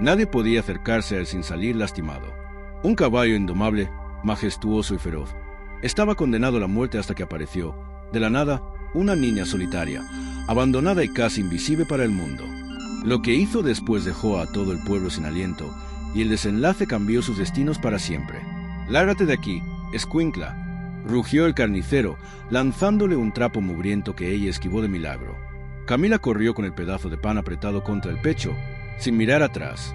Nadie podía acercarse a él sin salir lastimado. Un caballo indomable, majestuoso y feroz. Estaba condenado a la muerte hasta que apareció, de la nada, una niña solitaria, abandonada y casi invisible para el mundo. Lo que hizo después dejó a todo el pueblo sin aliento, y el desenlace cambió sus destinos para siempre. «Lárgate de aquí, escuincla», rugió el carnicero, lanzándole un trapo mugriento que ella esquivó de milagro. Camila corrió con el pedazo de pan apretado contra el pecho, sin mirar atrás.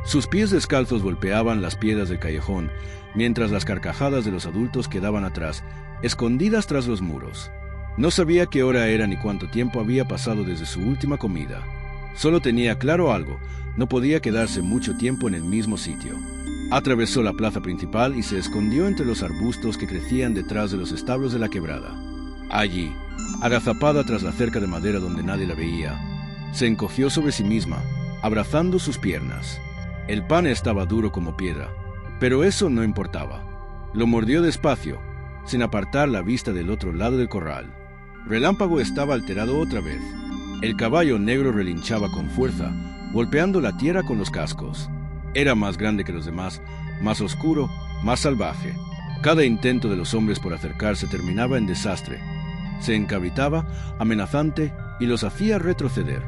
Sus pies descalzos golpeaban las piedras del callejón, mientras las carcajadas de los adultos quedaban atrás, escondidas tras los muros. No sabía qué hora era ni cuánto tiempo había pasado desde su última comida. Solo tenía claro algo: no podía quedarse mucho tiempo en el mismo sitio. Atravesó la plaza principal y se escondió entre los arbustos que crecían detrás de los establos de la quebrada. Allí, agazapada tras la cerca de madera donde nadie la veía, se encogió sobre sí misma, abrazando sus piernas. El pan estaba duro como piedra, pero eso no importaba. Lo mordió despacio, sin apartar la vista del otro lado del corral. Relámpago estaba alterado otra vez. El caballo negro relinchaba con fuerza, golpeando la tierra con los cascos. Era más grande que los demás, más oscuro, más salvaje. Cada intento de los hombres por acercarse terminaba en desastre. Se encabritaba, amenazante, y los hacía retroceder.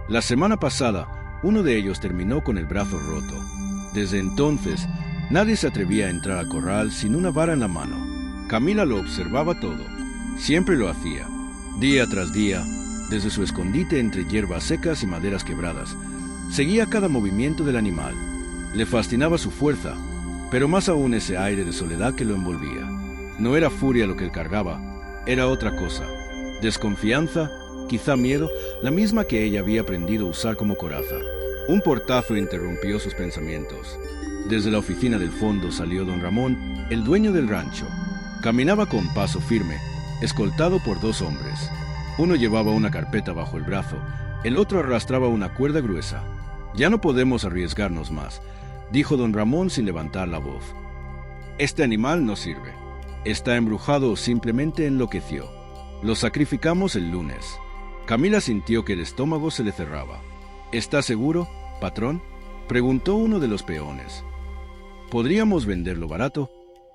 La semana pasada, uno de ellos terminó con el brazo roto. Desde entonces, nadie se atrevía a entrar al corral sin una vara en la mano. Camila lo observaba todo. Siempre lo hacía, día tras día, desde su escondite entre hierbas secas y maderas quebradas. Seguía cada movimiento del animal. Le fascinaba su fuerza, pero más aún ese aire de soledad que lo envolvía. No era furia lo que él cargaba, era otra cosa. Desconfianza, quizá miedo, la misma que ella había aprendido a usar como coraza. Un portazo interrumpió sus pensamientos. Desde la oficina del fondo salió don Ramón, el dueño del rancho. Caminaba con paso firme, escoltado por dos hombres. Uno llevaba una carpeta bajo el brazo, el otro arrastraba una cuerda gruesa. «Ya no podemos arriesgarnos más», dijo don Ramón sin levantar la voz. «Este animal no sirve. Está embrujado o simplemente enloqueció. Lo sacrificamos el lunes». Camila sintió que el estómago se le cerraba. «¿Está seguro, patrón?», preguntó uno de los peones. «Podríamos venderlo barato.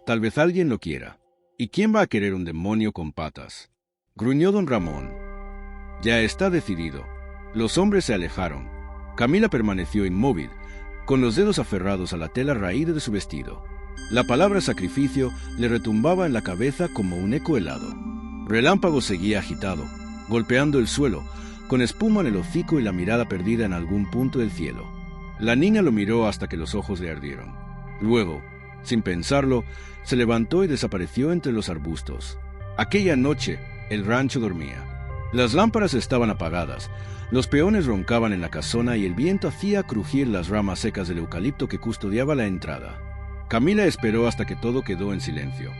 Tal vez alguien lo quiera. ¿Y quién va a querer un demonio con patas?», gruñó don Ramón. «Ya está decidido». Los hombres se alejaron. Camila permaneció inmóvil, con los dedos aferrados a la tela raída de su vestido. La palabra sacrificio le retumbaba en la cabeza como un eco helado. Relámpago seguía agitado, golpeando el suelo, con espuma en el hocico y la mirada perdida en algún punto del cielo. La niña lo miró hasta que los ojos le ardieron. Luego, sin pensarlo, se levantó y desapareció entre los arbustos. Aquella noche, el rancho dormía. Las lámparas estaban apagadas, los peones roncaban en la casona y el viento hacía crujir las ramas secas del eucalipto que custodiaba la entrada. Camila esperó hasta que todo quedó en silencio.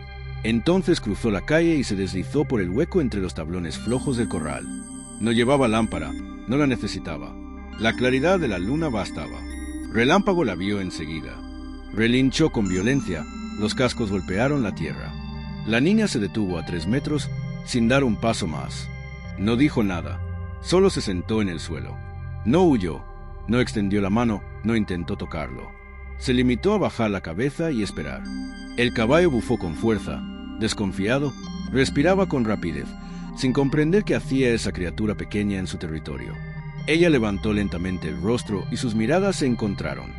Entonces cruzó la calle y se deslizó por el hueco entre los tablones flojos del corral. No llevaba lámpara, no la necesitaba. La claridad de la luna bastaba. Relámpago la vio enseguida. Relinchó con violencia, los cascos golpearon la tierra. La niña se detuvo a 3 metros, sin dar un paso más. No dijo nada, solo se sentó en el suelo. No huyó, no extendió la mano, no intentó tocarlo. Se limitó a bajar la cabeza y esperar. El caballo bufó con fuerza. Desconfiado, respiraba con rapidez, sin comprender qué hacía esa criatura pequeña en su territorio. Ella levantó lentamente el rostro y sus miradas se encontraron.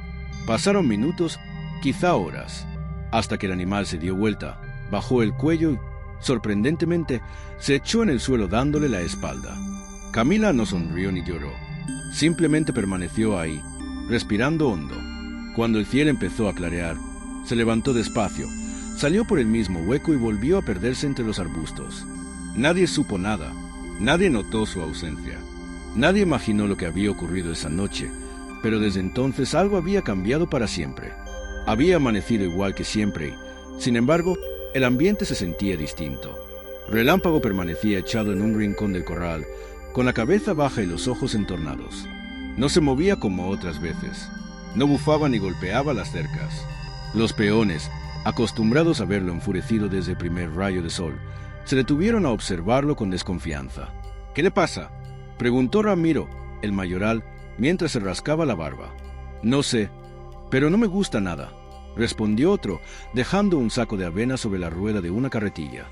Pasaron minutos, quizá horas, hasta que el animal se dio vuelta, bajó el cuello y, sorprendentemente, se echó en el suelo dándole la espalda. Camila no sonrió ni lloró. Simplemente permaneció ahí, respirando hondo. Cuando el cielo empezó a clarear, se levantó despacio, salió por el mismo hueco y volvió a perderse entre los arbustos. Nadie supo nada, nadie notó su ausencia. Nadie imaginó lo que había ocurrido esa noche, pero desde entonces algo había cambiado para siempre. Había amanecido igual que siempre y, sin embargo, el ambiente se sentía distinto. Relámpago permanecía echado en un rincón del corral, con la cabeza baja y los ojos entornados. No se movía como otras veces. No bufaba ni golpeaba las cercas. Los peones, acostumbrados a verlo enfurecido desde el primer rayo de sol, se detuvieron a observarlo con desconfianza. «¿Qué le pasa?», preguntó Ramiro, el mayoral, mientras se rascaba la barba. No sé, pero no me gusta nada, respondió otro, dejando un saco de avena sobre la rueda de una carretilla.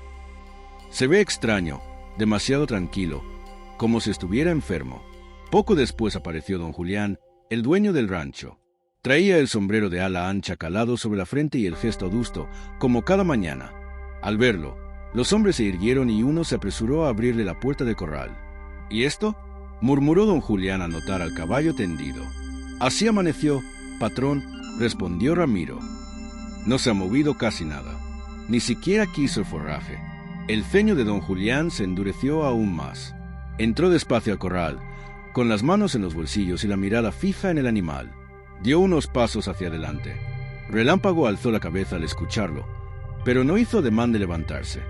Se ve extraño, demasiado tranquilo, como si estuviera enfermo. Poco después apareció don Julián, el dueño del rancho. Traía el sombrero de ala ancha calado sobre la frente y el gesto adusto, como cada mañana. Al verlo, los hombres se irguieron y uno se apresuró a abrirle la puerta del corral. ¿Y esto?, murmuró don Julián al notar al caballo tendido. Así amaneció, patrón, respondió Ramiro. No se ha movido casi nada. Ni siquiera quiso el forraje. El ceño de don Julián se endureció aún más. Entró despacio al corral, con las manos en los bolsillos y la mirada fija en el animal. Dio unos pasos hacia adelante. Relámpago alzó la cabeza al escucharlo, pero no hizo ademán de levantarse.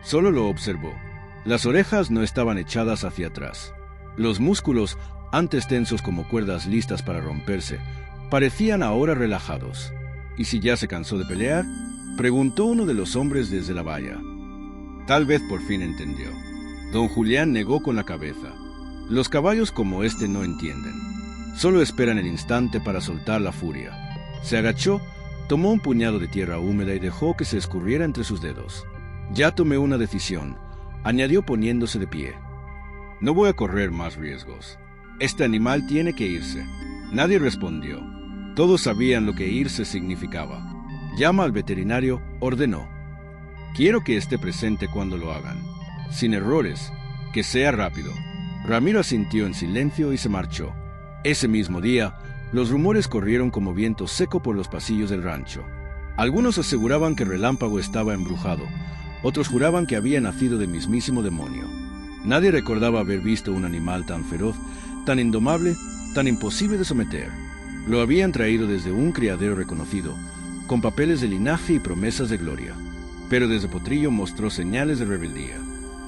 Solo lo observó. Las orejas no estaban echadas hacia atrás. Los músculos, antes tensos como cuerdas listas para romperse, parecían ahora relajados. ¿Y si ya se cansó de pelear?, preguntó uno de los hombres desde la valla. Tal vez por fin entendió. Don Julián negó con la cabeza. Los caballos como este no entienden. Solo esperan el instante para soltar la furia. Se agachó, tomó un puñado de tierra húmeda y dejó que se escurriera entre sus dedos. Ya tomé una decisión, añadió poniéndose de pie. No voy a correr más riesgos. Este animal tiene que irse. Nadie respondió. Todos sabían lo que irse significaba. Llama al veterinario, ordenó. Quiero que esté presente cuando lo hagan. Sin errores, que sea rápido. Ramiro asintió en silencio y se marchó. Ese mismo día, los rumores corrieron como viento seco por los pasillos del rancho. Algunos aseguraban que Relámpago estaba embrujado, otros juraban que había nacido del mismísimo demonio. Nadie recordaba haber visto un animal tan feroz, tan indomable, tan imposible de someter. Lo habían traído desde un criadero reconocido, con papeles de linaje y promesas de gloria. Pero desde Potrillo mostró señales de rebeldía.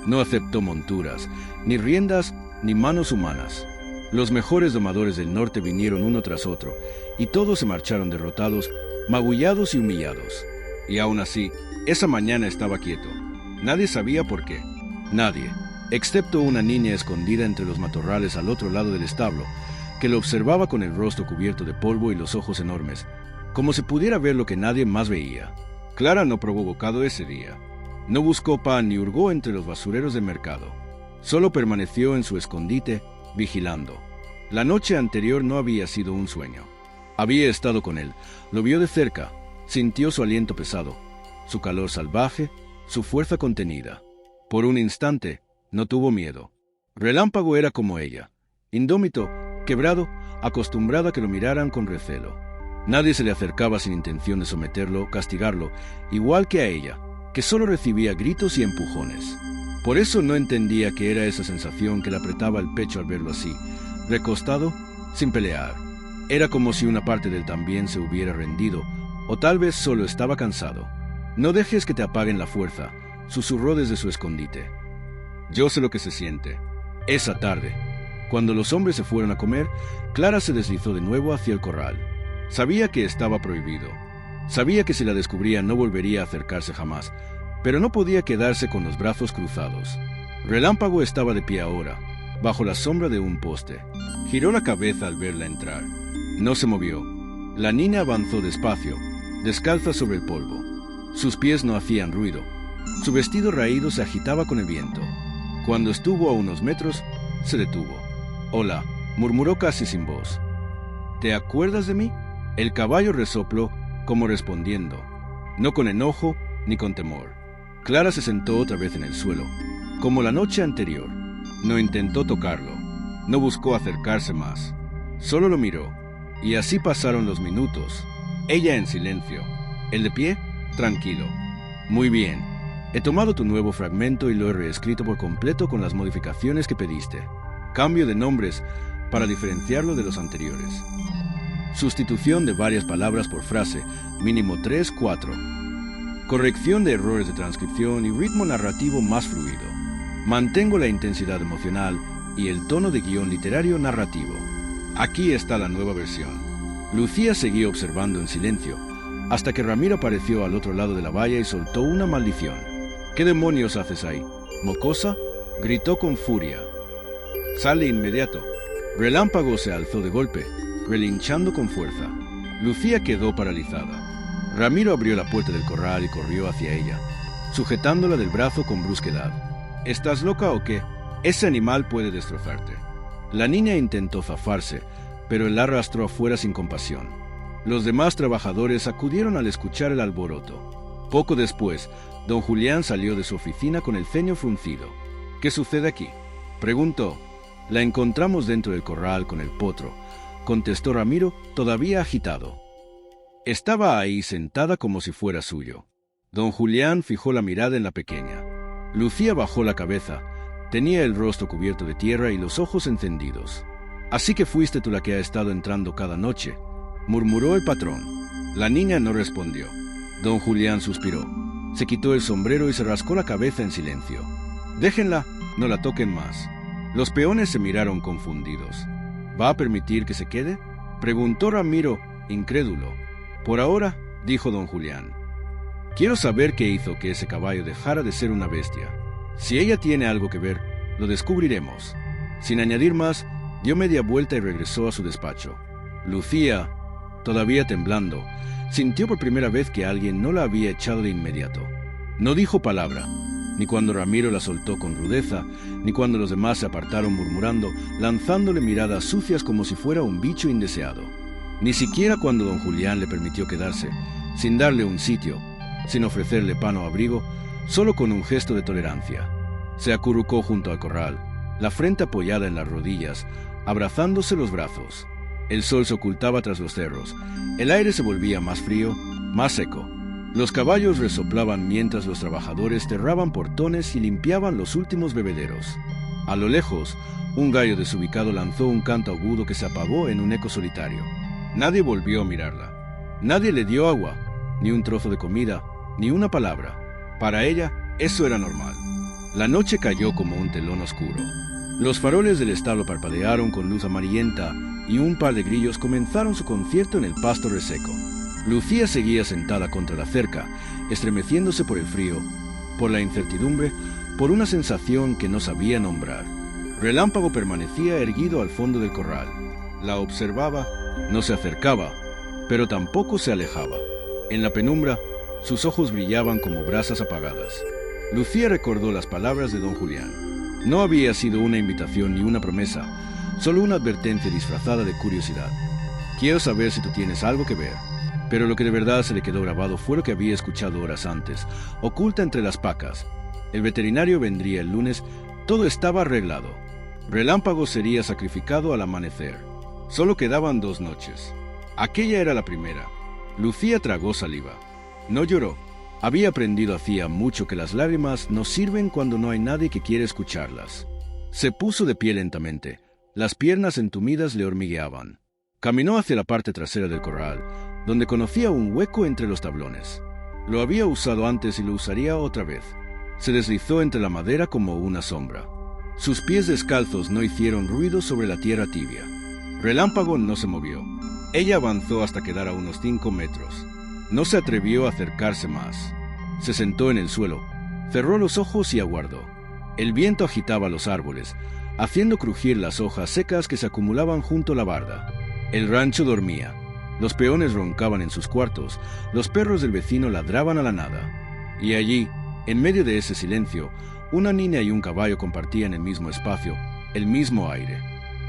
No aceptó monturas, ni riendas, ni manos humanas. Los mejores domadores del norte vinieron uno tras otro, y todos se marcharon derrotados, magullados y humillados. Y aún así, esa mañana estaba quieto. Nadie sabía por qué. Nadie, excepto una niña escondida entre los matorrales al otro lado del establo, que lo observaba con el rostro cubierto de polvo y los ojos enormes, como si pudiera ver lo que nadie más veía. Clara no probó bocado ese día. No buscó pan ni hurgó entre los basureros del mercado. Solo permaneció en su escondite, vigilando. La noche anterior no había sido un sueño. Había estado con él, lo vio de cerca, sintió su aliento pesado, su calor salvaje, su fuerza contenida. Por un instante, no tuvo miedo. Relámpago era como ella, indómito, quebrado, acostumbrado a que lo miraran con recelo. Nadie se le acercaba sin intención de someterlo, castigarlo, igual que a ella, que solo recibía gritos y empujones. Por eso no entendía qué era esa sensación que le apretaba el pecho al verlo así, recostado, sin pelear. Era como si una parte del también se hubiera rendido, o tal vez solo estaba cansado. No dejes que te apaguen la fuerza, susurró desde su escondite. Yo sé lo que se siente. Esa tarde, cuando los hombres se fueron a comer, Clara se deslizó de nuevo hacia el corral. Sabía que estaba prohibido. Sabía que si la descubría no volvería a acercarse jamás, pero no podía quedarse con los brazos cruzados. Relámpago estaba de pie ahora, bajo la sombra de un poste. Giró la cabeza al verla entrar. No se movió. La niña avanzó despacio, descalza sobre el polvo. Sus pies no hacían ruido. Su vestido raído se agitaba con el viento. Cuando estuvo a unos metros, se detuvo. «Hola», murmuró casi sin voz. «¿Te acuerdas de mí?» El caballo resopló, como respondiendo, no con enojo ni con temor. Clara se sentó otra vez en el suelo, como la noche anterior. No intentó tocarlo, no buscó acercarse más. Solo lo miró, y así pasaron los minutos. Ella en silencio, él de pie, tranquilo. Muy bien, he tomado tu nuevo fragmento y lo he reescrito por completo con las modificaciones que pediste. Cambio de nombres para diferenciarlo de los anteriores. Sustitución de varias palabras por frase, mínimo 3, 4. Corrección de errores de transcripción y ritmo narrativo más fluido. Mantengo la intensidad emocional y el tono de guión literario narrativo. Aquí está la nueva versión. Lucía seguía observando en silencio, hasta que Ramiro apareció al otro lado de la valla y soltó una maldición. ¿Qué demonios haces ahí? ¿Mocosa?, gritó con furia. Sale inmediato. Relámpago se alzó de golpe, relinchando con fuerza. Lucía quedó paralizada. Ramiro abrió la puerta del corral y corrió hacia ella, sujetándola del brazo con brusquedad. ¿Estás loca o qué? Ese animal puede destrozarte. La niña intentó zafarse, pero él la arrastró afuera sin compasión. Los demás trabajadores acudieron al escuchar el alboroto. Poco después, don Julián salió de su oficina con el ceño fruncido. ¿Qué sucede aquí?, preguntó. La encontramos dentro del corral con el potro, contestó Ramiro, todavía agitado. Estaba ahí sentada como si fuera suyo. Don Julián fijó la mirada en la pequeña. Lucía bajó la cabeza. Tenía el rostro cubierto de tierra y los ojos encendidos. «Así que fuiste tú la que ha estado entrando cada noche», murmuró el patrón. La niña no respondió. Don Julián suspiró. Se quitó el sombrero y se rascó la cabeza en silencio. «Déjenla, no la toquen más». Los peones se miraron confundidos. «¿Va a permitir que se quede?», preguntó Ramiro, incrédulo. «Por ahora», dijo don Julián. «Quiero saber qué hizo que ese caballo dejara de ser una bestia. Si ella tiene algo que ver, lo descubriremos». Sin añadir más, dio media vuelta y regresó a su despacho. Lucía, todavía temblando, sintió por primera vez que alguien no la había echado de inmediato. No dijo palabra, ni cuando Ramiro la soltó con rudeza, ni cuando los demás se apartaron murmurando, lanzándole miradas sucias como si fuera un bicho indeseado. Ni siquiera cuando don Julián le permitió quedarse, sin darle un sitio, sin ofrecerle pan o abrigo, solo con un gesto de tolerancia. Se acurrucó junto al corral, la frente apoyada en las rodillas, abrazándose los brazos. El sol se ocultaba tras los cerros. El aire se volvía más frío, más seco. Los caballos resoplaban mientras los trabajadores cerraban portones y limpiaban los últimos bebederos. A lo lejos, un gallo desubicado lanzó un canto agudo que se apagó en un eco solitario. Nadie volvió a mirarla. Nadie le dio agua, ni un trozo de comida, ni una palabra. Para ella, eso era normal. La noche cayó como un telón oscuro. Los faroles del establo parpadearon con luz amarillenta y un par de grillos comenzaron su concierto en el pasto reseco. Lucía seguía sentada contra la cerca, estremeciéndose por el frío, por la incertidumbre, por una sensación que no sabía nombrar. Relámpago permanecía erguido al fondo del corral. La observaba, no se acercaba, pero tampoco se alejaba. En la penumbra, sus ojos brillaban como brasas apagadas. Lucía recordó las palabras de don Julián. No había sido una invitación ni una promesa, solo una advertencia disfrazada de curiosidad. «Quiero saber si tú tienes algo que ver». Pero lo que de verdad se le quedó grabado fue lo que había escuchado horas antes, oculta entre las pacas. El veterinario vendría el lunes, todo estaba arreglado. Relámpago sería sacrificado al amanecer. Solo quedaban 2 noches. Aquella era la primera. Lucía tragó saliva. No lloró. Había aprendido hacía mucho que las lágrimas no sirven cuando no hay nadie que quiera escucharlas. Se puso de pie lentamente. Las piernas entumidas le hormigueaban. Caminó hacia la parte trasera del corral, donde conocía un hueco entre los tablones. Lo había usado antes y lo usaría otra vez. Se deslizó entre la madera como una sombra. Sus pies descalzos no hicieron ruido sobre la tierra tibia. Relámpago no se movió. Ella avanzó hasta quedar a unos 5 metros. No se atrevió a acercarse más. Se sentó en el suelo, cerró los ojos y aguardó. El viento agitaba los árboles, haciendo crujir las hojas secas que se acumulaban junto a la barda. El rancho dormía. Los peones roncaban en sus cuartos, los perros del vecino ladraban a la nada. Y allí, en medio de ese silencio, una niña y un caballo compartían el mismo espacio, el mismo aire.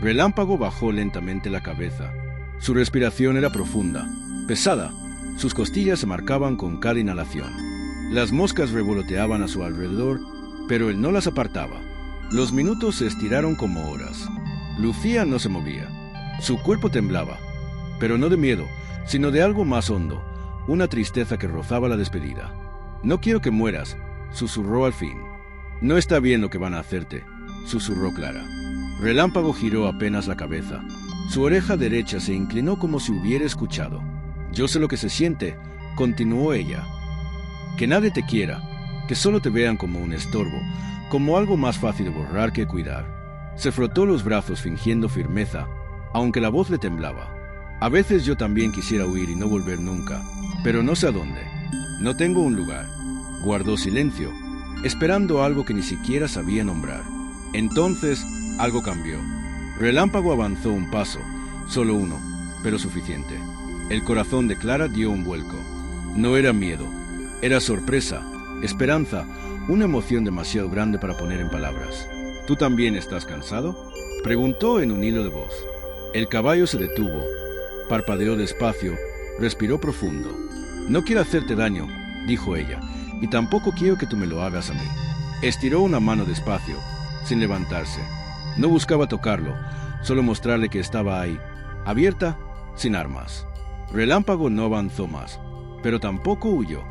Relámpago bajó lentamente la cabeza. Su respiración era profunda, pesada. Sus costillas se marcaban con cada inhalación. Las moscas revoloteaban a su alrededor, pero él no las apartaba. Los minutos se estiraron como horas. Lucía no se movía. Su cuerpo temblaba, pero no de miedo, sino de algo más hondo, una tristeza que rozaba la despedida. «No quiero que mueras», susurró al fin. «No está bien lo que van a hacerte», susurró Clara. Relámpago giró apenas la cabeza. Su oreja derecha se inclinó como si hubiera escuchado. «Yo sé lo que se siente», continuó ella. «Que nadie te quiera, que solo te vean como un estorbo, como algo más fácil de borrar que cuidar». Se frotó los brazos fingiendo firmeza, aunque la voz le temblaba. «A veces yo también quisiera huir y no volver nunca, pero no sé a dónde. No tengo un lugar». Guardó silencio, esperando algo que ni siquiera sabía nombrar. Entonces, algo cambió. Relámpago avanzó un paso, solo uno, pero suficiente. El corazón de Clara dio un vuelco. No era miedo, era sorpresa, esperanza, una emoción demasiado grande para poner en palabras. ¿Tú también estás cansado?, preguntó en un hilo de voz. El caballo se detuvo, parpadeó despacio, respiró profundo. No quiero hacerte daño, dijo ella, y tampoco quiero que tú me lo hagas a mí. Estiró una mano despacio, sin levantarse. No buscaba tocarlo, solo mostrarle que estaba ahí, abierta, sin armas. Relámpago no avanzó más, pero tampoco huyó.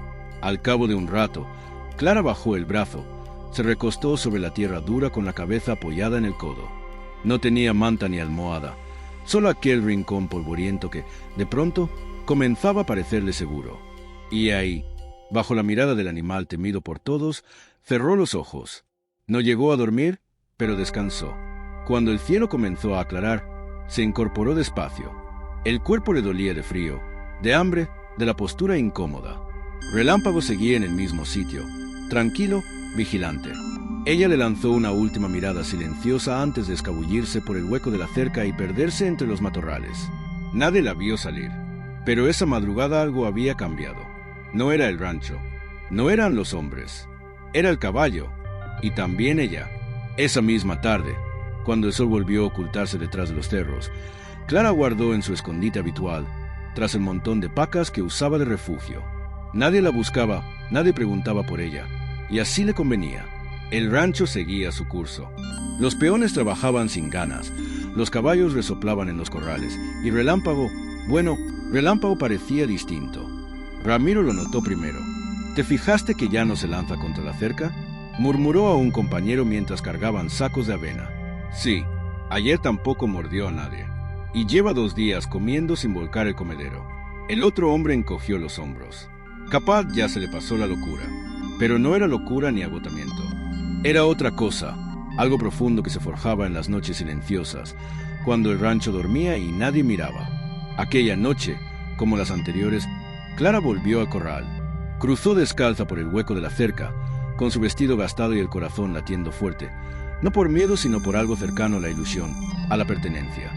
Al cabo de un rato, Clara bajó el brazo, se recostó sobre la tierra dura con la cabeza apoyada en el codo. No tenía manta ni almohada, solo aquel rincón polvoriento que, de pronto, comenzaba a parecerle seguro. Y ahí, bajo la mirada del animal temido por todos, cerró los ojos. No llegó a dormir, pero descansó. Cuando el cielo comenzó a aclarar, se incorporó despacio. El cuerpo le dolía de frío, de hambre, de la postura incómoda. Relámpago seguía en el mismo sitio, tranquilo, vigilante. Ella le lanzó una última mirada silenciosa antes de escabullirse por el hueco de la cerca y perderse entre los matorrales. Nadie la vio salir, pero esa madrugada algo había cambiado. No era el rancho, no eran los hombres, era el caballo, y también ella. Esa misma tarde, cuando el sol volvió a ocultarse detrás de los cerros, Clara guardó en su escondite habitual, tras el montón de pacas que usaba de refugio. Nadie la buscaba, nadie preguntaba por ella, y así le convenía. El rancho seguía su curso. Los peones trabajaban sin ganas, los caballos resoplaban en los corrales, y Relámpago parecía distinto. Ramiro lo notó primero. ¿Te fijaste que ya no se lanza contra la cerca?, murmuró a un compañero mientras cargaban sacos de avena. Sí, ayer tampoco mordió a nadie, y lleva 2 días comiendo sin volcar el comedero. El otro hombre encogió los hombros. Capaz ya se le pasó la locura, pero no era locura ni agotamiento. Era otra cosa, algo profundo que se forjaba en las noches silenciosas, cuando el rancho dormía y nadie miraba. Aquella noche, como las anteriores, Clara volvió al corral. Cruzó descalza por el hueco de la cerca, con su vestido gastado y el corazón latiendo fuerte, no por miedo sino por algo cercano a la ilusión, a la pertenencia.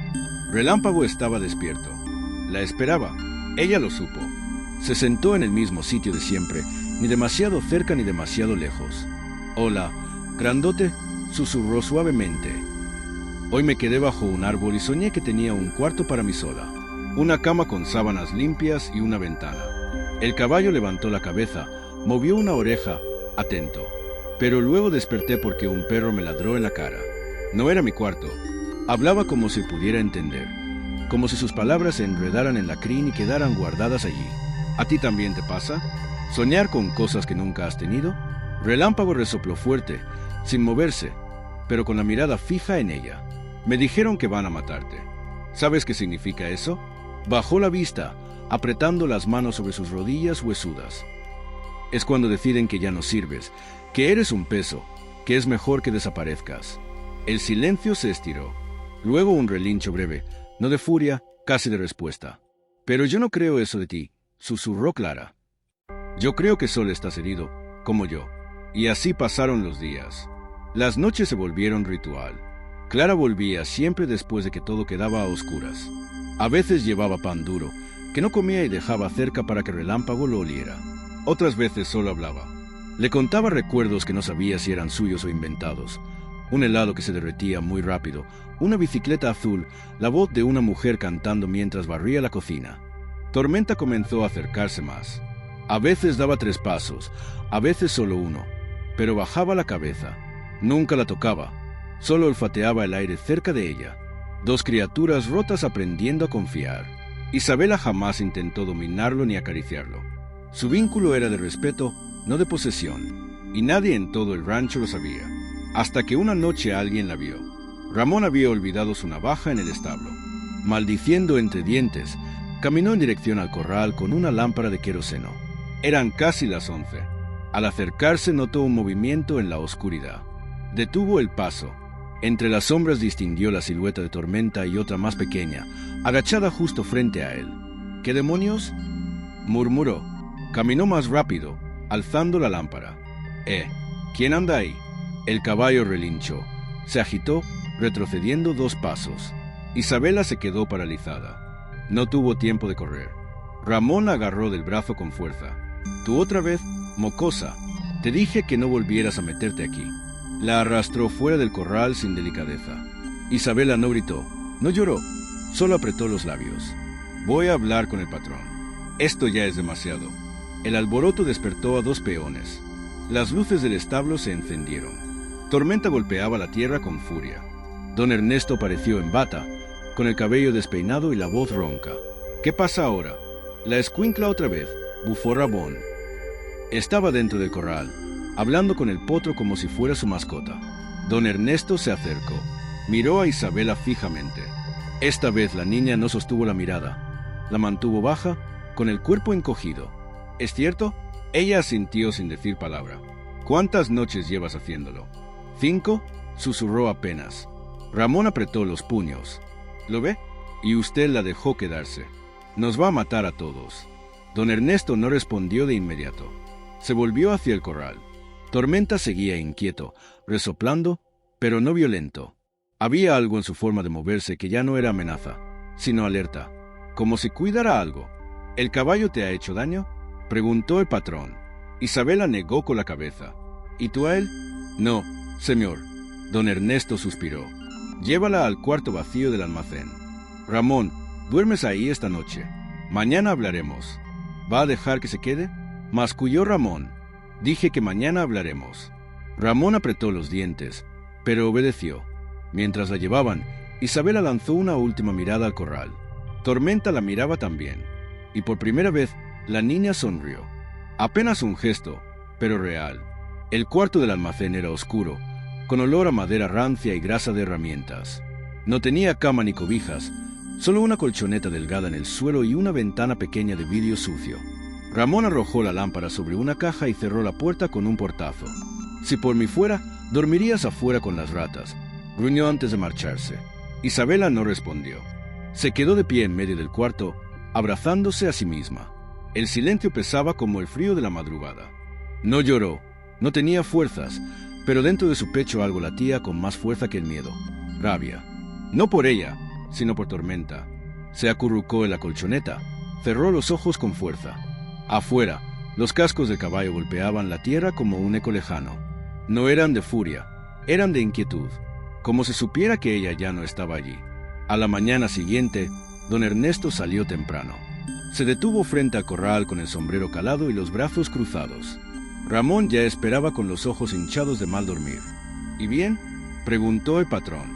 Relámpago estaba despierto. La esperaba. Ella lo supo. Se sentó en el mismo sitio de siempre, ni demasiado cerca ni demasiado lejos. «Hola, grandote», susurró suavemente. Hoy me quedé bajo un árbol y soñé que tenía un cuarto para mí sola, una cama con sábanas limpias y una ventana. El caballo levantó la cabeza, movió una oreja, atento. Pero luego desperté porque un perro me ladró en la cara. No era mi cuarto. Hablaba como si pudiera entender, como si sus palabras se enredaran en la crin y quedaran guardadas allí. ¿A ti también te pasa? ¿Soñar con cosas que nunca has tenido? Relámpago resopló fuerte, sin moverse, pero con la mirada fija en ella. Me dijeron que van a matarte. ¿Sabes qué significa eso? Bajó la vista, apretando las manos sobre sus rodillas huesudas. Es cuando deciden que ya no sirves, que eres un peso, que es mejor que desaparezcas. El silencio se estiró. Luego un relincho breve, no de furia, casi de respuesta. Pero yo no creo eso de ti, susurró Clara. Yo creo que solo estás herido, como yo. Y así pasaron los días. Las noches se volvieron ritual. Clara volvía siempre después de que todo quedaba a oscuras. A veces llevaba pan duro, que no comía y dejaba cerca para que Relámpago lo oliera. Otras veces solo hablaba. Le contaba recuerdos que no sabía si eran suyos o inventados. Un helado que se derretía muy rápido, una bicicleta azul, la voz de una mujer cantando mientras barría la cocina. Tormenta comenzó a acercarse más. A veces daba 3 pasos, a veces solo 1, pero bajaba la cabeza. Nunca la tocaba, solo olfateaba el aire cerca de ella. 2 criaturas rotas aprendiendo a confiar. Isabela jamás intentó dominarlo ni acariciarlo. Su vínculo era de respeto, no de posesión, y nadie en todo el rancho lo sabía. Hasta que una noche alguien la vio. Ramón había olvidado su navaja en el establo. Maldiciendo entre dientes, caminó en dirección al corral con una lámpara de queroseno. Eran casi las 11. Al acercarse notó un movimiento en la oscuridad. Detuvo el paso. Entre las sombras distinguió la silueta de Tormenta y otra más pequeña, agachada justo frente a él. ¿Qué demonios?, murmuró. Caminó más rápido, alzando la lámpara. ¿Quién anda ahí? El caballo relinchó. Se agitó, retrocediendo 2 pasos. Isabela se quedó paralizada. No tuvo tiempo de correr. Ramón la agarró del brazo con fuerza. «Tú otra vez, mocosa. Te dije que no volvieras a meterte aquí». La arrastró fuera del corral sin delicadeza. Isabela no gritó, no lloró, solo apretó los labios. «Voy a hablar con el patrón. Esto ya es demasiado». El alboroto despertó a 2 peones. Las luces del establo se encendieron. Tormenta golpeaba la tierra con furia. Don Ernesto apareció en bata, con el cabello despeinado y la voz ronca. «¿Qué pasa ahora?» «La escuincla otra vez», bufó Ramón. Estaba dentro del corral, hablando con el potro como si fuera su mascota. Don Ernesto se acercó. Miró a Isabela fijamente. Esta vez la niña no sostuvo la mirada. La mantuvo baja, con el cuerpo encogido. «¿Es cierto?» Ella asintió sin decir palabra. «¿Cuántas noches llevas haciéndolo?» «5», susurró apenas. Ramón apretó los puños. «¿Lo ve? Y usted la dejó quedarse. Nos va a matar a todos». Don Ernesto no respondió de inmediato. Se volvió hacia el corral. Tormenta seguía inquieto, resoplando, pero no violento. Había algo en su forma de moverse que ya no era amenaza, sino alerta, como si cuidara algo. «¿El caballo te ha hecho daño?», preguntó el patrón. Isabela negó con la cabeza. «¿Y tú a él?». «No, señor». Don Ernesto suspiró. «Llévala al cuarto vacío del almacén. Ramón, duermes ahí esta noche. Mañana hablaremos». «¿Va a dejar que se quede?», masculló Ramón. «Dije que mañana hablaremos». Ramón apretó los dientes, pero obedeció. Mientras la llevaban, Isabela lanzó una última mirada al corral. Tormenta la miraba también, y por primera vez la niña sonrió. Apenas un gesto, pero real. El cuarto del almacén era oscuro, con olor a madera rancia y grasa de herramientas. No tenía cama ni cobijas, solo una colchoneta delgada en el suelo y una ventana pequeña de vidrio sucio. Ramón arrojó la lámpara sobre una caja y cerró la puerta con un portazo. «Si por mí fuera, dormirías afuera con las ratas», gruñó antes de marcharse. Isabela no respondió. Se quedó de pie en medio del cuarto, abrazándose a sí misma. El silencio pesaba como el frío de la madrugada. No lloró, no tenía fuerzas, pero dentro de su pecho algo latía con más fuerza que el miedo. Rabia. No por ella, sino por Tormenta. Se acurrucó en la colchoneta, cerró los ojos con fuerza. Afuera, los cascos del caballo golpeaban la tierra como un eco lejano. No eran de furia, eran de inquietud, como si supiera que ella ya no estaba allí. A la mañana siguiente, don Ernesto salió temprano. Se detuvo frente al corral con el sombrero calado y los brazos cruzados. Ramón ya esperaba con los ojos hinchados de mal dormir. «¿Y bien?», preguntó el patrón.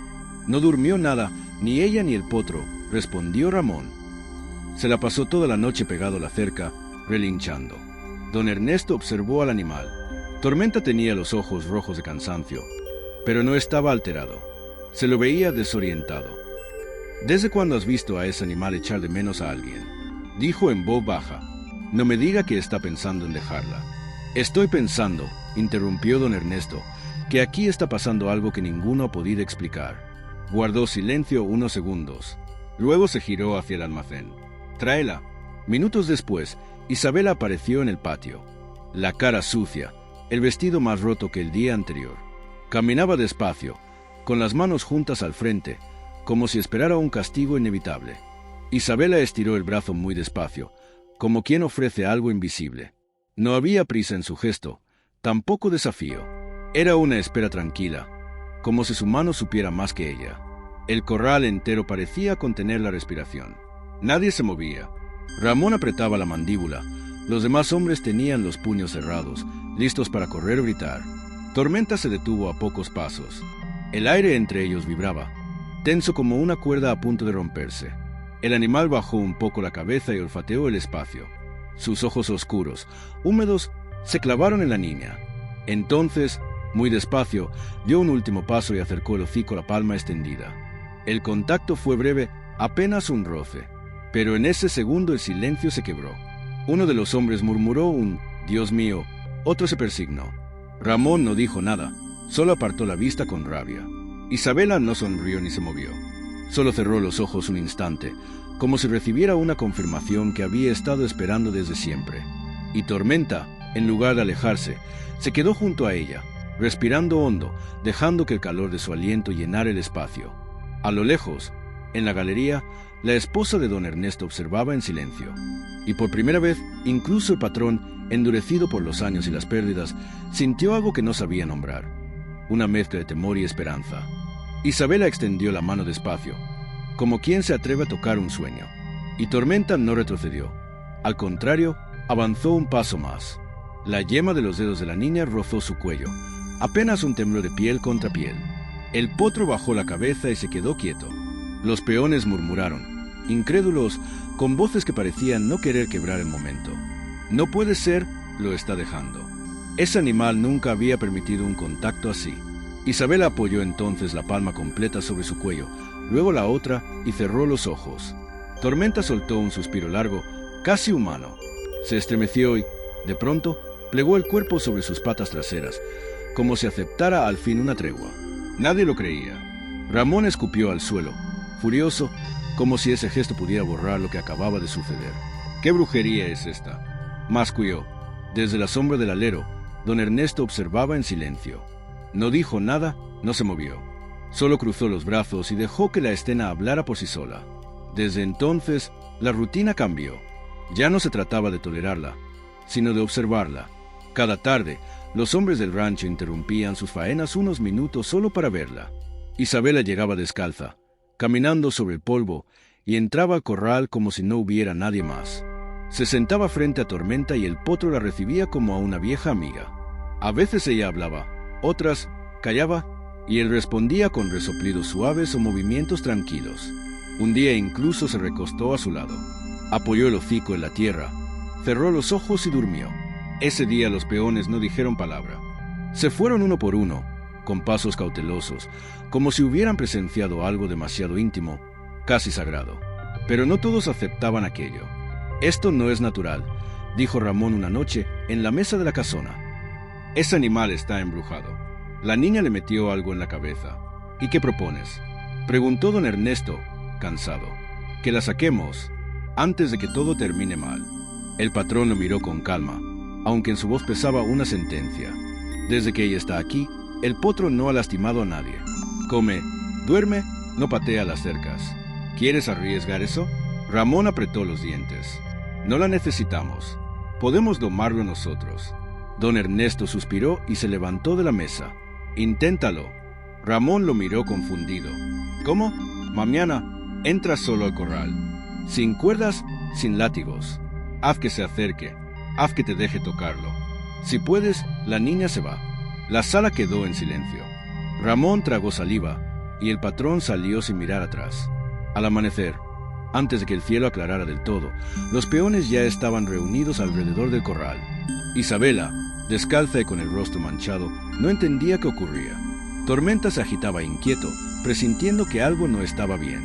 «No durmió nada, ni ella ni el potro», respondió Ramón. Se la pasó toda la noche pegado a la cerca, relinchando. Don Ernesto observó al animal. Tormenta tenía los ojos rojos de cansancio, pero no estaba alterado. Se lo veía desorientado. «¿Desde cuándo has visto a ese animal echar de menos a alguien?», dijo en voz baja. «No me diga que está pensando en dejarla». «Estoy pensando», interrumpió don Ernesto, «que aquí está pasando algo que ninguno ha podido explicar». Guardó silencio unos segundos. Luego se giró hacia el almacén. «Tráela». Minutos después, Isabela apareció en el patio. La cara sucia, el vestido más roto que el día anterior. Caminaba despacio, con las manos juntas al frente, como si esperara un castigo inevitable. Isabela estiró el brazo muy despacio, como quien ofrece algo invisible. No había prisa en su gesto, tampoco desafío. Era una espera tranquila, como si su mano supiera más que ella. El corral entero parecía contener la respiración. Nadie se movía. Ramón apretaba la mandíbula. Los demás hombres tenían los puños cerrados, listos para correr o gritar. Tormenta se detuvo a pocos pasos. El aire entre ellos vibraba, tenso como una cuerda a punto de romperse. El animal bajó un poco la cabeza y olfateó el espacio. Sus ojos oscuros, húmedos, se clavaron en la niña. Entonces, muy despacio, dio un último paso y acercó el hocico a la palma extendida. El contacto fue breve, apenas un roce, pero en ese segundo el silencio se quebró. Uno de los hombres murmuró un «Dios mío», otro se persignó. Ramón no dijo nada, solo apartó la vista con rabia. Isabela no sonrió ni se movió. Solo cerró los ojos un instante, como si recibiera una confirmación que había estado esperando desde siempre. Y Tormenta, en lugar de alejarse, se quedó junto a ella, respirando hondo, dejando que el calor de su aliento llenara el espacio. A lo lejos, en la galería, La esposa de don Ernesto observaba en silencio. Y por primera vez, incluso el patrón, endurecido por los años y las pérdidas, sintió algo que no sabía nombrar. Una mezcla de temor y esperanza. Isabela extendió la mano despacio, como quien se atreve a tocar un sueño. Y Tormenta no retrocedió. Al contrario, avanzó un paso más. La yema de los dedos de la niña rozó su cuello, apenas un temblor de piel contra piel. El potro bajó la cabeza y se quedó quieto. Los peones murmuraron, incrédulos, con voces que parecían no querer quebrar el momento. No puede ser, lo está dejando. Ese animal nunca había permitido un contacto así. Isabela apoyó entonces la palma completa sobre su cuello, luego la otra y cerró los ojos. Tormenta soltó un suspiro largo, casi humano. Se estremeció y, de pronto, plegó el cuerpo sobre sus patas traseras, como si aceptara al fin una tregua. Nadie lo creía. Ramón escupió al suelo, furioso, como si ese gesto pudiera borrar lo que acababa de suceder. ¿Qué brujería es esta?, masculló. Desde la sombra del alero, don Ernesto observaba en silencio. No dijo nada, no se movió. Solo cruzó los brazos y dejó que la escena hablara por sí sola. Desde entonces, la rutina cambió. Ya no se trataba de tolerarla, sino de observarla. Cada tarde, los hombres del rancho interrumpían sus faenas unos minutos solo para verla. Isabela llegaba descalza, caminando sobre el polvo, y entraba al corral como si no hubiera nadie más. Se sentaba frente a Tormenta y el potro la recibía como a una vieja amiga. A veces ella hablaba, otras callaba, y él respondía con resoplidos suaves o movimientos tranquilos. Un día incluso se recostó a su lado. Apoyó el hocico en la tierra, cerró los ojos y durmió. Ese día los peones no dijeron palabra. Se fueron uno por uno, con pasos cautelosos, como si hubieran presenciado algo demasiado íntimo, casi sagrado. Pero no todos aceptaban aquello. «Esto no es natural», dijo Ramón una noche en la mesa de la casona. «Ese animal está embrujado». La niña le metió algo en la cabeza. «¿Y qué propones?», preguntó don Ernesto, cansado. «Que la saquemos, antes de que todo termine mal». El patrón lo miró con calma, aunque en su voz pesaba una sentencia. «Desde que ella está aquí, el potro no ha lastimado a nadie. Come, duerme, no patea las cercas. ¿Quieres arriesgar eso?». Ramón apretó los dientes. «No la necesitamos. Podemos domarlo nosotros». Don Ernesto suspiró y se levantó de la mesa. «Inténtalo». Ramón lo miró confundido. «¿Cómo? Mañana, entra solo al corral. Sin cuerdas, sin látigos. Haz que se acerque. Haz que te deje tocarlo. Si puedes, la niña se va». La sala quedó en silencio. Ramón tragó saliva y el patrón salió sin mirar atrás. Al amanecer, antes de que el cielo aclarara del todo, los peones ya estaban reunidos alrededor del corral. Isabela, descalza y con el rostro manchado, no entendía qué ocurría. Tormenta se agitaba inquieto, presintiendo que algo no estaba bien.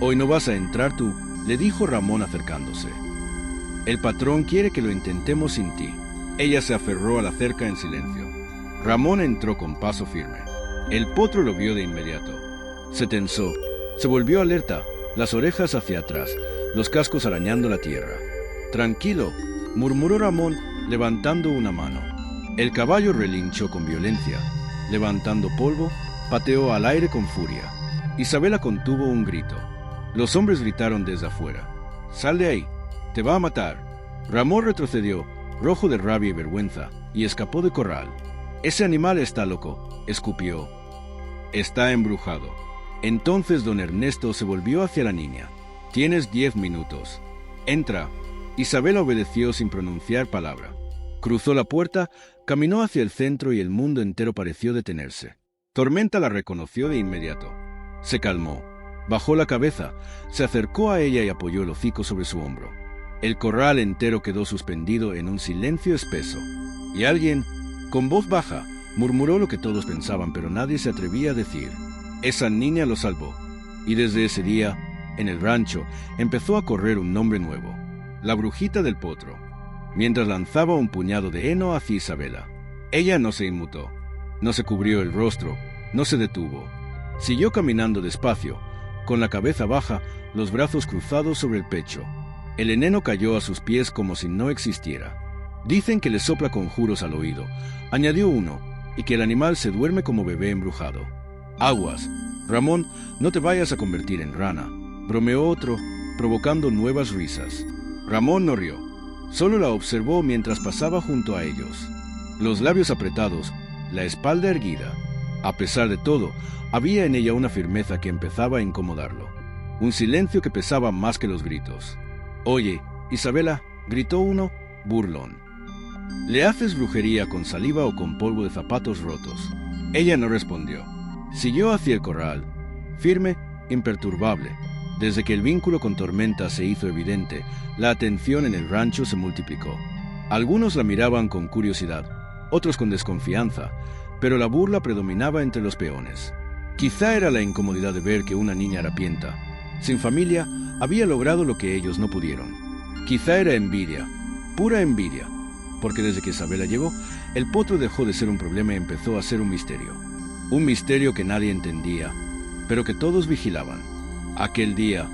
«Hoy no vas a entrar tú», le dijo Ramón acercándose. «El patrón quiere que lo intentemos sin ti». Ella se aferró a la cerca en silencio. Ramón entró con paso firme. El potro lo vio de inmediato. Se tensó, se volvió alerta, las orejas hacia atrás, los cascos arañando la tierra. «Tranquilo», murmuró Ramón, levantando una mano. El caballo relinchó con violencia. Levantando polvo, pateó al aire con furia. Isabela contuvo un grito. Los hombres gritaron desde afuera. «Sal de ahí, te va a matar». Ramón retrocedió, rojo de rabia y vergüenza, y escapó del corral. «Ese animal está loco», escupió. «Está embrujado». Entonces don Ernesto se volvió hacia la niña. «Tienes 10 minutos. Entra». Isabela obedeció sin pronunciar palabra. Cruzó la puerta, caminó hacia el centro y el mundo entero pareció detenerse. Tormenta la reconoció de inmediato. Se calmó, bajó la cabeza, se acercó a ella y apoyó el hocico sobre su hombro. El corral entero quedó suspendido en un silencio espeso. Y alguien, con voz baja, murmuró lo que todos pensaban, pero nadie se atrevía a decir. Esa niña lo salvó. Y desde ese día, en el rancho, empezó a correr un nombre nuevo: la brujita del potro. Mientras lanzaba un puñado de heno hacia Isabela. Ella no se inmutó, no se cubrió el rostro, no se detuvo. Siguió caminando despacio, con la cabeza baja, los brazos cruzados sobre el pecho. El eneno cayó a sus pies como si no existiera. Dicen que le sopla conjuros al oído, añadió uno, y que el animal se duerme como bebé embrujado. Aguas, Ramón, no te vayas a convertir en rana, bromeó otro, provocando nuevas risas. Ramón no rió, solo la observó mientras pasaba junto a ellos. Los labios apretados, la espalda erguida. A pesar de todo, había en ella una firmeza que empezaba a incomodarlo. Un silencio que pesaba más que los gritos. «Oye, Isabela», gritó uno, burlón. «¿Le haces brujería con saliva o con polvo de zapatos rotos?» Ella no respondió. Siguió hacia el corral, firme, imperturbable. Desde que el vínculo con Tormenta se hizo evidente, la atención en el rancho se multiplicó. Algunos la miraban con curiosidad, otros con desconfianza, pero la burla predominaba entre los peones. Quizá era la incomodidad de ver que una niña harapienta, sin familia, había logrado lo que ellos no pudieron. Quizá era envidia, pura envidia, porque desde que Isabela llegó, el potro dejó de ser un problema y empezó a ser un misterio. Un misterio que nadie entendía, pero que todos vigilaban. Aquel día,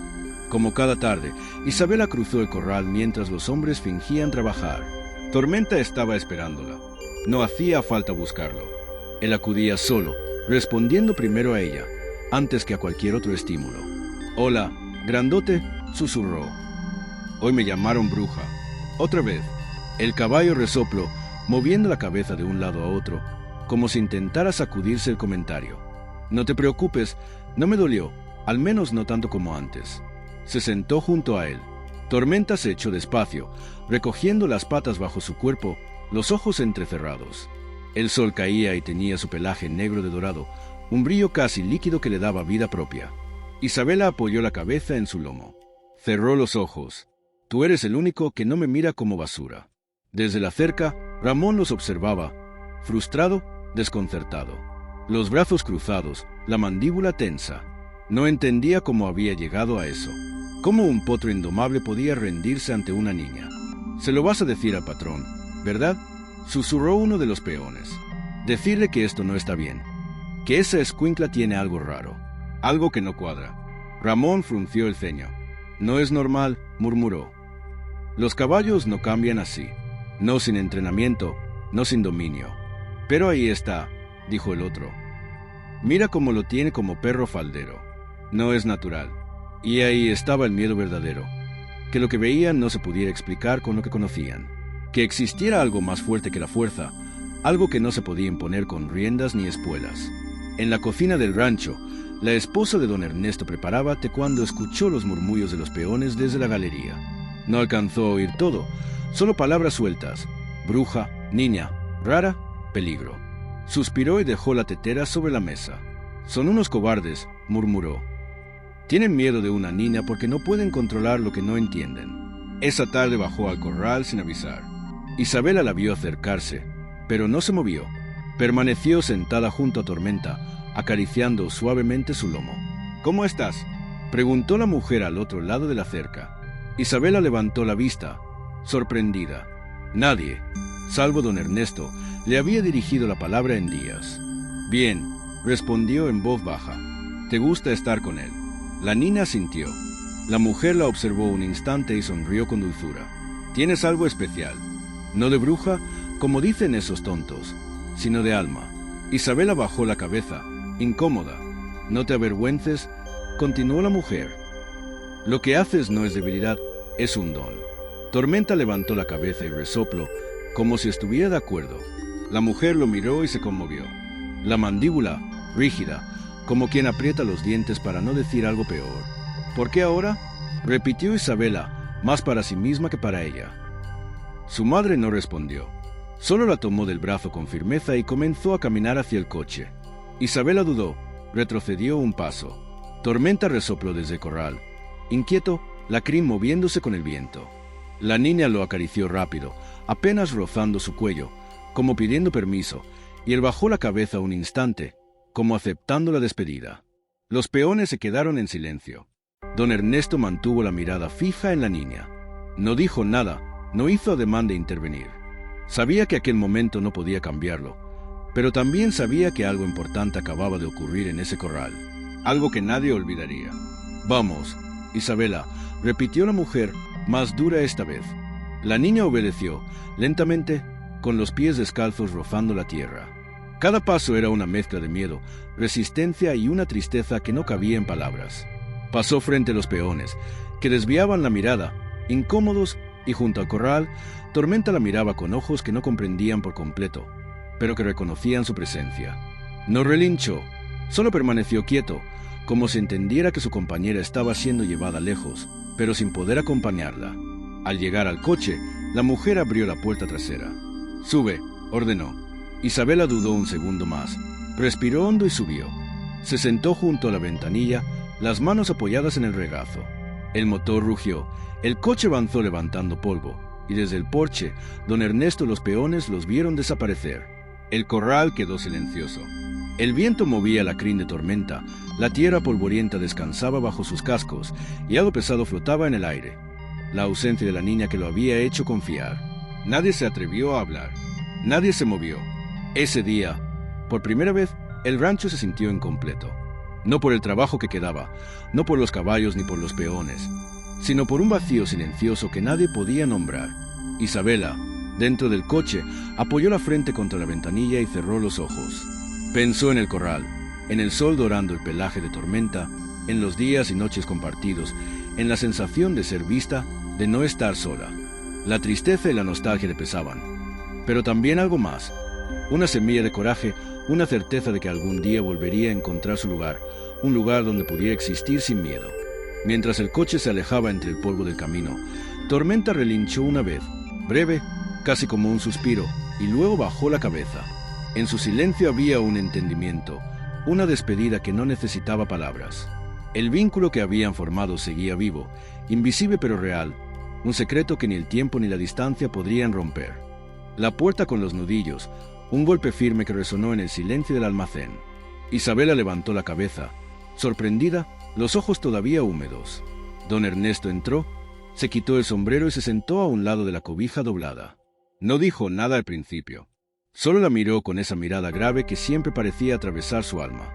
como cada tarde, Isabela cruzó el corral mientras los hombres fingían trabajar. Tormenta estaba esperándola. No hacía falta buscarlo. Él acudía solo, respondiendo primero a ella, antes que a cualquier otro estímulo. «Hola», grandote, susurró. «Hoy me llamaron bruja». Otra vez, el caballo resopló, moviendo la cabeza de un lado a otro, como si intentara sacudirse el comentario. «No te preocupes, no me dolió, al menos no tanto como antes». Se sentó junto a él. Tormenta se echó despacio, recogiendo las patas bajo su cuerpo, los ojos entrecerrados. El sol caía y tenía su pelaje negro de dorado, un brillo casi líquido que le daba vida propia. Isabela apoyó la cabeza en su lomo. Cerró los ojos. «Tú eres el único que no me mira como basura». Desde la cerca, Ramón los observaba, frustrado, desconcertado. Los brazos cruzados, la mandíbula tensa. No entendía cómo había llegado a eso. ¿Cómo un potro indomable podía rendirse ante una niña? «Se lo vas a decir al patrón, ¿verdad?», susurró uno de los peones. «Decirle que esto no está bien, que esa escuincla tiene algo raro, algo que no cuadra». Ramón frunció el ceño. «No es normal», murmuró. «Los caballos no cambian así, no sin entrenamiento, no sin dominio». «Pero ahí está», dijo el otro. «Mira cómo lo tiene como perro faldero. No es natural». Y ahí estaba el miedo verdadero, que lo que veían no se pudiera explicar con lo que conocían, que existiera algo más fuerte que la fuerza, algo que no se podía imponer con riendas ni espuelas. En la cocina del rancho, la esposa de don Ernesto preparaba té cuando escuchó los murmullos de los peones desde la galería. No alcanzó a oír todo, solo palabras sueltas: bruja, niña, rara, peligro. Suspiró y dejó la tetera sobre la mesa. «Son unos cobardes», murmuró. «Tienen miedo de una niña porque no pueden controlar lo que no entienden». Esa tarde bajó al corral sin avisar. Isabela la vio acercarse, pero no se movió. Permaneció sentada junto a Tormenta, acariciando suavemente su lomo. «¿Cómo estás?», preguntó la mujer al otro lado de la cerca. Isabela levantó la vista, sorprendida. Nadie, salvo don Ernesto, le había dirigido la palabra en días. «Bien», respondió en voz baja. «¿Te gusta estar con él?». La niña asintió. La mujer la observó un instante y sonrió con dulzura. «Tienes algo especial, no de bruja, como dicen esos tontos, sino de alma». Isabela bajó la cabeza, incómoda. «No te avergüences», continuó la mujer. «Lo que haces no es debilidad, es un don». Tormenta levantó la cabeza y resopló, como si estuviera de acuerdo. La mujer lo miró y se conmovió. La mandíbula, rígida, como quien aprieta los dientes para no decir algo peor. «¿Por qué ahora?», repitió Isabela, más para sí misma que para ella. Su madre no respondió. Solo la tomó del brazo con firmeza y comenzó a caminar hacia el coche. Isabela dudó, retrocedió un paso. Tormenta resopló desde el corral. Inquieto, la crin moviéndose con el viento. La niña lo acarició rápido, apenas rozando su cuello, como pidiendo permiso, y él bajó la cabeza un instante, como aceptando la despedida. Los peones se quedaron en silencio. Don Ernesto mantuvo la mirada fija en la niña. No dijo nada, no hizo ademán de intervenir. Sabía que aquel momento no podía cambiarlo, pero también sabía que algo importante acababa de ocurrir en ese corral, algo que nadie olvidaría. «Vamos, Isabela», repitió la mujer, más dura esta vez. La niña obedeció, lentamente, con los pies descalzos rozando la tierra. Cada paso era una mezcla de miedo, resistencia y una tristeza que no cabía en palabras. Pasó frente a los peones, que desviaban la mirada, incómodos, y junto al corral, Tormenta la miraba con ojos que no comprendían por completo, pero que reconocían su presencia. No relinchó, solo permaneció quieto, como si entendiera que su compañera estaba siendo llevada lejos, pero sin poder acompañarla. Al llegar al coche, la mujer abrió la puerta trasera. «Sube», ordenó. Isabela dudó un segundo más, respiró hondo y subió. Se sentó junto a la ventanilla, las manos apoyadas en el regazo. El motor rugió, el coche avanzó levantando polvo, y desde el porche, don Ernesto y los peones los vieron desaparecer. El corral quedó silencioso. El viento movía la crin de Tormenta, la tierra polvorienta descansaba bajo sus cascos, y algo pesado flotaba en el aire. La ausencia de la niña que lo había hecho confiar. Nadie se atrevió a hablar. Nadie se movió. Ese día, por primera vez, el rancho se sintió incompleto. No por el trabajo que quedaba, no por los caballos ni por los peones, sino por un vacío silencioso que nadie podía nombrar. Isabela, dentro del coche, apoyó la frente contra la ventanilla y cerró los ojos. Pensó en el corral, en el sol dorando el pelaje de Tormenta, en los días y noches compartidos, en la sensación de ser vista, de no estar sola. La tristeza y la nostalgia le pesaban, pero también algo más, una semilla de coraje, una certeza de que algún día volvería a encontrar su lugar, un lugar donde pudiera existir sin miedo. Mientras el coche se alejaba entre el polvo del camino, Tormenta relinchó una vez, breve, casi como un suspiro, y luego bajó la cabeza. En su silencio había un entendimiento, una despedida que no necesitaba palabras. El vínculo que habían formado seguía vivo, invisible pero real, un secreto que ni el tiempo ni la distancia podrían romper. La puerta con los nudillos, un golpe firme que resonó en el silencio del almacén. Isabela levantó la cabeza, sorprendida, los ojos todavía húmedos. Don Ernesto entró, se quitó el sombrero y se sentó a un lado de la cobija doblada. No dijo nada al principio. Solo la miró con esa mirada grave que siempre parecía atravesar su alma.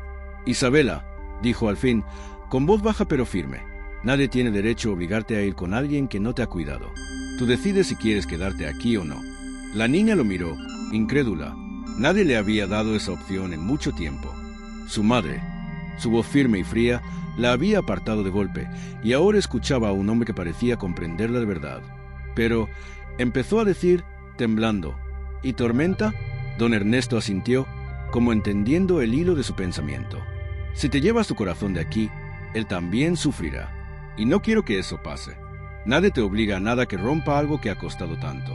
«Isabela», dijo al fin, con voz baja pero firme, «nadie tiene derecho a obligarte a ir con alguien que no te ha cuidado. Tú decides si quieres quedarte aquí o no». La niña lo miró, incrédula. Nadie le había dado esa opción en mucho tiempo. Su madre, su voz firme y fría, la había apartado de golpe, y ahora escuchaba a un hombre que parecía comprenderla de verdad. Pero empezó a decir, temblando, «¿Y Tormenta?». Don Ernesto asintió, como entendiendo el hilo de su pensamiento. «Si te llevas tu corazón de aquí, él también sufrirá. Y no quiero que eso pase. Nadie te obliga a nada que rompa algo que ha costado tanto».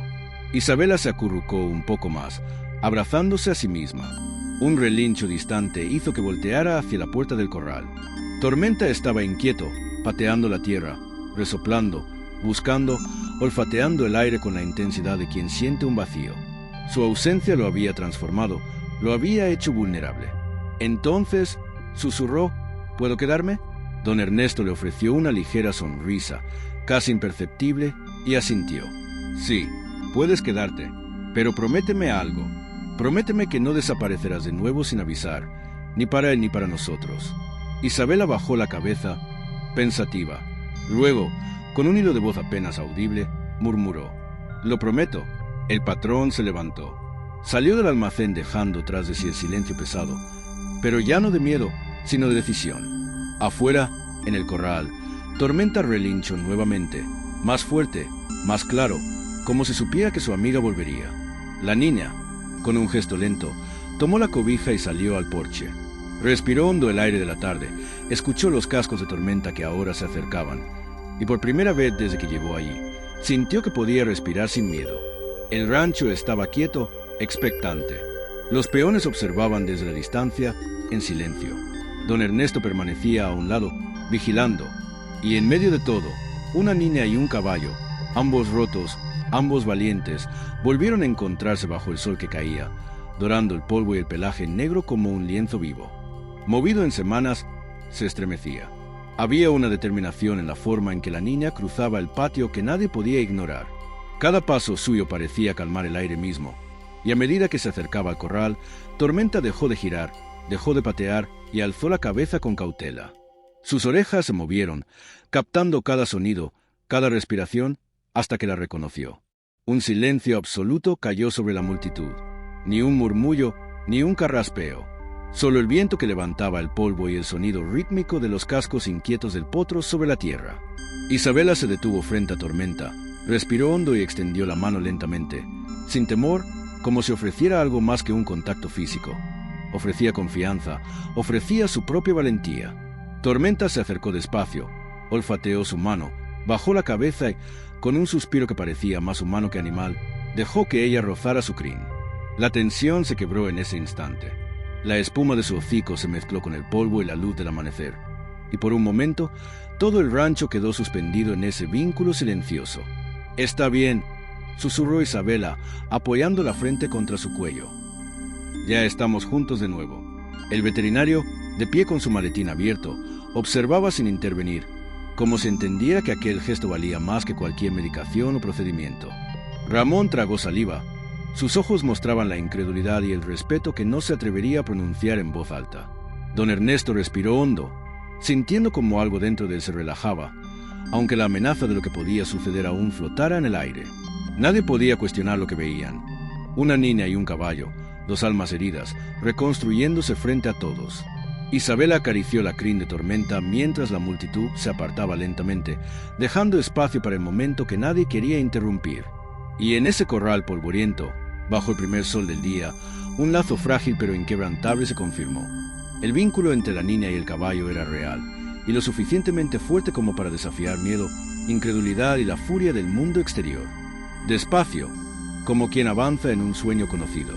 Isabela se acurrucó un poco más, abrazándose a sí misma. Un relincho distante hizo que volteara hacia la puerta del corral. Tormenta estaba inquieto, pateando la tierra, resoplando, buscando, olfateando el aire con la intensidad de quien siente un vacío. Su ausencia lo había transformado, lo había hecho vulnerable. Entonces, susurró, «¿Puedo quedarme?». Don Ernesto le ofreció una ligera sonrisa, casi imperceptible, y asintió. «Sí, puedes quedarte, pero prométeme algo. Prométeme que no desaparecerás de nuevo sin avisar, ni para él ni para nosotros». Isabela bajó la cabeza, pensativa. Luego, con un hilo de voz apenas audible, murmuró, «Lo prometo». El patrón se levantó. Salió del almacén dejando tras de sí el silencio pesado, pero ya no de miedo, sino de decisión. Afuera, en el corral, Tormenta relinchó nuevamente, más fuerte, más claro, como si supiera que su amiga volvería. La niña, con un gesto lento, tomó la cobija y salió al porche. Respiró hondo el aire de la tarde, escuchó los cascos de Tormenta que ahora se acercaban, y por primera vez desde que llegó allí, sintió que podía respirar sin miedo. El rancho estaba quieto, expectante. Los peones observaban desde la distancia, en silencio. Don Ernesto permanecía a un lado, vigilando, y en medio de todo, una niña y un caballo, ambos rotos, ambos valientes, volvieron a encontrarse bajo el sol que caía, dorando el polvo y el pelaje negro como un lienzo vivo. Movido en semanas, se estremecía. Había una determinación en la forma en que la niña cruzaba el patio que nadie podía ignorar. Cada paso suyo parecía calmar el aire mismo, y a medida que se acercaba al corral, Tormenta dejó de girar, dejó de patear y alzó la cabeza con cautela. Sus orejas se movieron, captando cada sonido, cada respiración, hasta que la reconoció. Un silencio absoluto cayó sobre la multitud. Ni un murmullo, ni un carraspeo. solo el viento que levantaba el polvo y el sonido rítmico de los cascos inquietos del potro sobre la tierra. Isabela se detuvo frente a Tormenta, respiró hondo y extendió la mano lentamente, sin temor, como si ofreciera algo más que un contacto físico. Ofrecía confianza, ofrecía su propia valentía. Tormenta se acercó despacio, olfateó su mano, bajó la cabeza y, con un suspiro que parecía más humano que animal, dejó que ella rozara su crin. La tensión se quebró en ese instante. La espuma de su hocico se mezcló con el polvo y la luz del amanecer, y por un momento todo el rancho quedó suspendido en ese vínculo silencioso. «Está bien», susurró Isabela, apoyando la frente contra su cuello. «Ya estamos juntos de nuevo». El veterinario, de pie con su maletín abierto, observaba sin intervenir, como si entendiera que aquel gesto valía más que cualquier medicación o procedimiento. Ramón tragó saliva. Sus ojos mostraban la incredulidad y el respeto que no se atrevería a pronunciar en voz alta. Don Ernesto respiró hondo, sintiendo como algo dentro de él se relajaba, aunque la amenaza de lo que podía suceder aún flotara en el aire. Nadie podía cuestionar lo que veían. Una niña y un caballo, dos almas heridas, reconstruyéndose frente a todos. Isabela acarició la crin de Tormenta mientras la multitud se apartaba lentamente, dejando espacio para el momento que nadie quería interrumpir. Y en ese corral polvoriento, bajo el primer sol del día, un lazo frágil pero inquebrantable se confirmó. El vínculo entre la niña y el caballo era real, y lo suficientemente fuerte como para desafiar miedo, incredulidad y la furia del mundo exterior. Despacio, como quien avanza en un sueño conocido.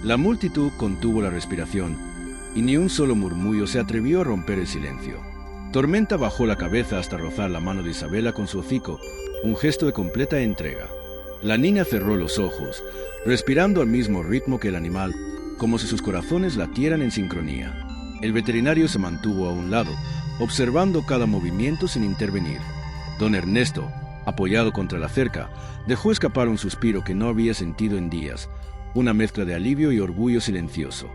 La multitud contuvo la respiración, y ni un solo murmullo se atrevió a romper el silencio. Tormenta bajó la cabeza hasta rozar la mano de Isabela con su hocico, un gesto de completa entrega. La niña cerró los ojos, respirando al mismo ritmo que el animal, como si sus corazones latieran en sincronía. El veterinario se mantuvo a un lado, observando cada movimiento sin intervenir. Don Ernesto, apoyado contra la cerca, dejó escapar un suspiro que no había sentido en días, una mezcla de alivio y orgullo silencioso.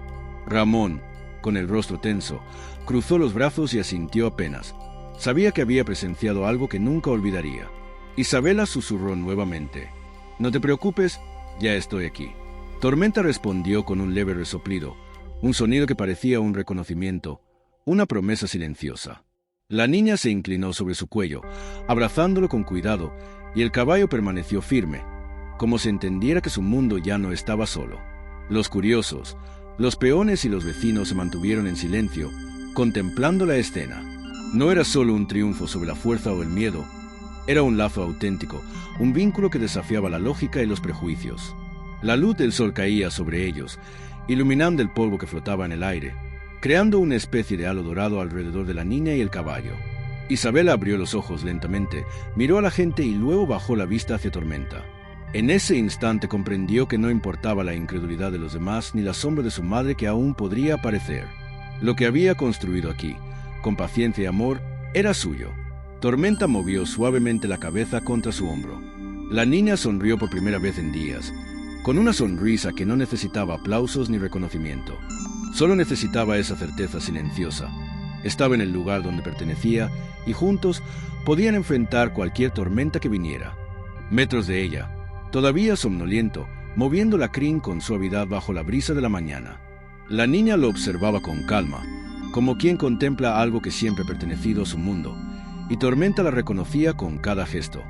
Ramón, con el rostro tenso, cruzó los brazos y asintió apenas. Sabía que había presenciado algo que nunca olvidaría. Isabela susurró nuevamente: «No te preocupes, ya estoy aquí». Tormenta respondió con un leve resoplido, un sonido que parecía un reconocimiento, una promesa silenciosa. La niña se inclinó sobre su cuello, abrazándolo con cuidado, y el caballo permaneció firme, como si entendiera que su mundo ya no estaba solo. Los curiosos, los peones y los vecinos se mantuvieron en silencio, contemplando la escena. No era solo un triunfo sobre la fuerza o el miedo, era un lazo auténtico, un vínculo que desafiaba la lógica y los prejuicios. La luz del sol caía sobre ellos, iluminando el polvo que flotaba en el aire, creando una especie de halo dorado alrededor de la niña y el caballo. Isabela abrió los ojos lentamente, miró a la gente y luego bajó la vista hacia Tormenta. En ese instante comprendió que no importaba la incredulidad de los demás ni la sombra de su madre que aún podría aparecer. Lo que había construido aquí, con paciencia y amor, era suyo. Tormenta movió suavemente la cabeza contra su hombro. La niña sonrió por primera vez en días, con una sonrisa que no necesitaba aplausos ni reconocimiento. Solo necesitaba esa certeza silenciosa. Estaba en el lugar donde pertenecía y juntos podían enfrentar cualquier tormenta que viniera. Metros de ella, todavía somnoliento, moviendo la crin con suavidad bajo la brisa de la mañana. La niña lo observaba con calma, como quien contempla algo que siempre ha pertenecido a su mundo, y Tormenta la reconocía con cada gesto.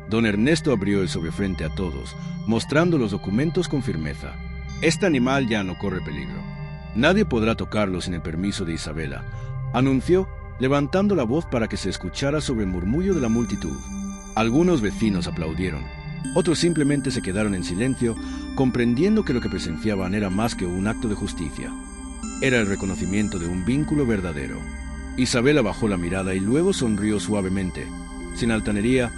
Don Ernesto abrió el sobrefrente a todos, mostrando los documentos con firmeza. «Este animal ya no corre peligro. Nadie podrá tocarlo sin el permiso de Isabela», anunció, levantando la voz para que se escuchara sobre el murmullo de la multitud. Algunos vecinos aplaudieron. Otros simplemente se quedaron en silencio, comprendiendo que lo que presenciaban era más que un acto de justicia. Era el reconocimiento de un vínculo verdadero. Isabela bajó la mirada y luego sonrió suavemente, sin altanería,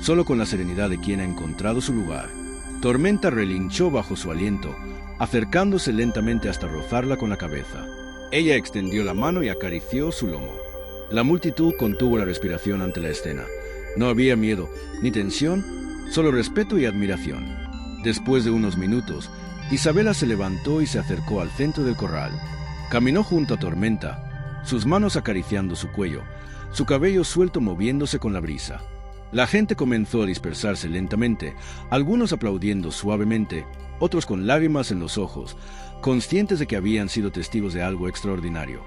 solo con la serenidad de quien ha encontrado su lugar. Tormenta relinchó bajo su aliento, acercándose lentamente hasta rozarla con la cabeza. Ella extendió la mano y acarició su lomo. La multitud contuvo la respiración ante la escena. No había miedo, ni tensión, solo respeto y admiración. Después de unos minutos, Isabela se levantó y se acercó al centro del corral. Caminó junto a Tormenta, sus manos acariciando su cuello, su cabello suelto moviéndose con la brisa. La gente comenzó a dispersarse lentamente, algunos aplaudiendo suavemente, otros con lágrimas en los ojos, conscientes de que habían sido testigos de algo extraordinario.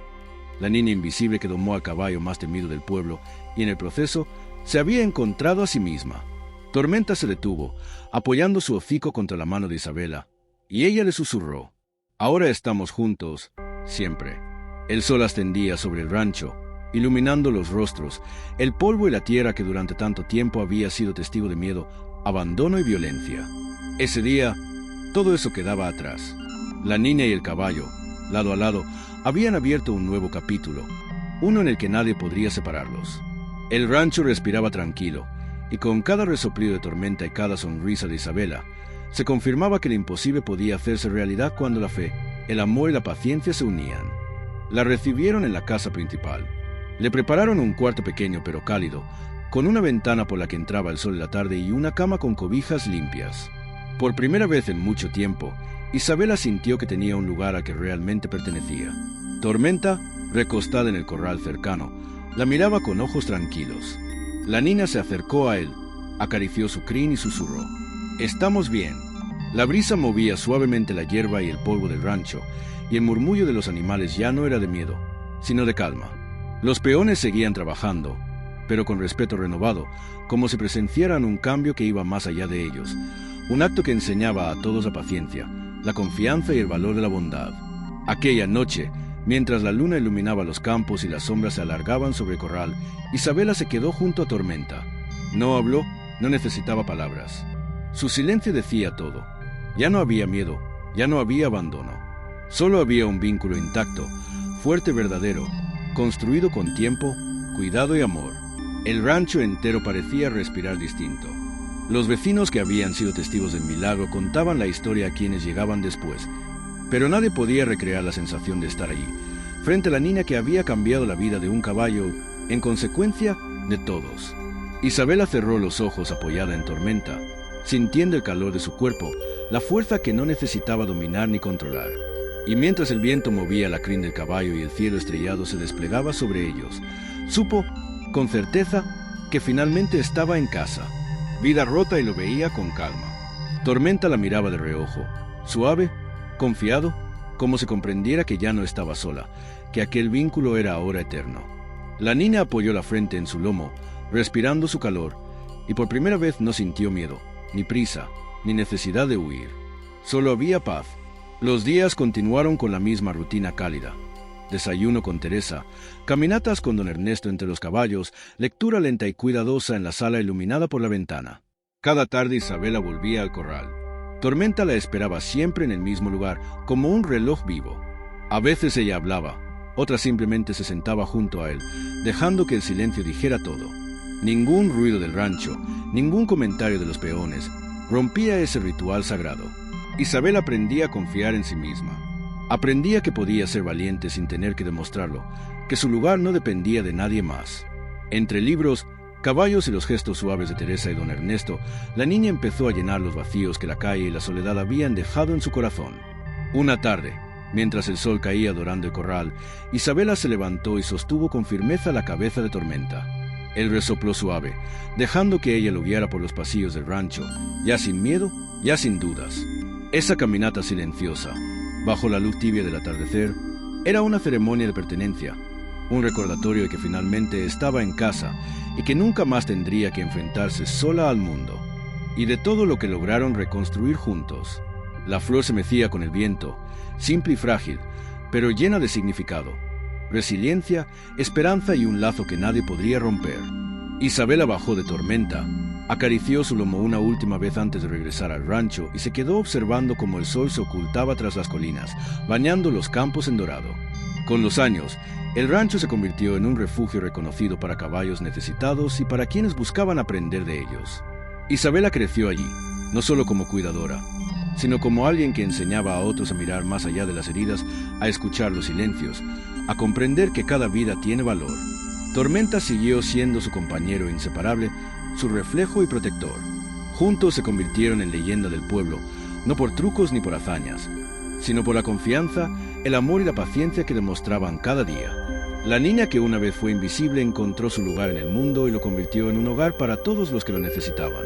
La niña invisible que domó al caballo más temido del pueblo y en el proceso se había encontrado a sí misma. Tormenta se detuvo, apoyando su hocico contra la mano de Isabela, y ella le susurró: «Ahora estamos juntos, siempre». El sol ascendía sobre el rancho, iluminando los rostros, el polvo y la tierra que durante tanto tiempo había sido testigo de miedo, abandono y violencia. Ese día, todo eso quedaba atrás. La niña y el caballo, lado a lado, habían abierto un nuevo capítulo, uno en el que nadie podría separarlos. El rancho respiraba tranquilo, y con cada resoplido de Tormenta y cada sonrisa de Isabela, se confirmaba que lo imposible podía hacerse realidad cuando la fe, el amor y la paciencia se unían. La recibieron en la casa principal. Le prepararon un cuarto pequeño pero cálido, con una ventana por la que entraba el sol de la tarde y una cama con cobijas limpias. Por primera vez en mucho tiempo, Isabela sintió que tenía un lugar al que realmente pertenecía. Tormenta, recostada en el corral cercano, la miraba con ojos tranquilos. La niña se acercó a él, acarició su crin y susurró: «Estamos bien». La brisa movía suavemente la hierba y el polvo del rancho, y el murmullo de los animales ya no era de miedo, sino de calma. Los peones seguían trabajando, pero con respeto renovado, como si presenciaran un cambio que iba más allá de ellos, un acto que enseñaba a todos la paciencia, la confianza y el valor de la bondad. Aquella noche, mientras la luna iluminaba los campos y las sombras se alargaban sobre el corral, Isabela se quedó junto a Tormenta. No habló, no necesitaba palabras. Su silencio decía todo. Ya no había miedo, ya no había abandono. Solo había un vínculo intacto, fuerte y verdadero, construido con tiempo, cuidado y amor. El rancho entero parecía respirar distinto. Los vecinos que habían sido testigos del milagro contaban la historia a quienes llegaban después, pero nadie podía recrear la sensación de estar allí, frente a la niña que había cambiado la vida de un caballo, en consecuencia, de todos. Isabela cerró los ojos apoyada en Tormenta, sintiendo el calor de su cuerpo, la fuerza que no necesitaba dominar ni controlar. Y mientras el viento movía la crin del caballo y el cielo estrellado se desplegaba sobre ellos, supo, con certeza, que finalmente estaba en casa. Vida rota y lo veía con calma. Tormenta la miraba de reojo, suave, confiado, como si comprendiera que ya no estaba sola, que aquel vínculo era ahora eterno. La niña apoyó la frente en su lomo, respirando su calor, y por primera vez no sintió miedo, ni prisa, ni necesidad de huir. Solo había paz. Los días continuaron con la misma rutina cálida. Desayuno con Teresa, caminatas con don Ernesto entre los caballos, lectura lenta y cuidadosa en la sala iluminada por la ventana. Cada tarde Isabela volvía al corral. Tormenta la esperaba siempre en el mismo lugar, como un reloj vivo. A veces ella hablaba, otras simplemente se sentaba junto a él, dejando que el silencio dijera todo. Ningún ruido del rancho, ningún comentario de los peones, rompía ese ritual sagrado. Isabela aprendía a confiar en sí misma. Aprendía que podía ser valiente sin tener que demostrarlo, que su lugar no dependía de nadie más. Entre libros, caballos y los gestos suaves de Teresa y don Ernesto, la niña empezó a llenar los vacíos que la calle y la soledad habían dejado en su corazón. Una tarde, mientras el sol caía dorando el corral, Isabela se levantó y sostuvo con firmeza la cabeza de Tormenta. Él resopló suave, dejando que ella lo guiara por los pasillos del rancho, ya sin miedo, ya sin dudas. Esa caminata silenciosa, bajo la luz tibia del atardecer, era una ceremonia de pertenencia, un recordatorio de que finalmente estaba en casa y que nunca más tendría que enfrentarse sola al mundo, y de todo lo que lograron reconstruir juntos. La flor se mecía con el viento, simple y frágil, pero llena de significado, resiliencia, esperanza y un lazo que nadie podría romper. Isabela bajó de Tormenta, acarició su lomo una última vez antes de regresar al rancho y se quedó observando cómo el sol se ocultaba tras las colinas, bañando los campos en dorado. Con los años, el rancho se convirtió en un refugio reconocido para caballos necesitados y para quienes buscaban aprender de ellos. Isabela creció allí, no solo como cuidadora, sino como alguien que enseñaba a otros a mirar más allá de las heridas, a escuchar los silencios, a comprender que cada vida tiene valor. Tormenta siguió siendo su compañero inseparable, su reflejo y protector. Juntos se convirtieron en leyenda del pueblo, no por trucos ni por hazañas, sino por la confianza, el amor y la paciencia que demostraban cada día. La niña que una vez fue invisible encontró su lugar en el mundo y lo convirtió en un hogar para todos los que lo necesitaban.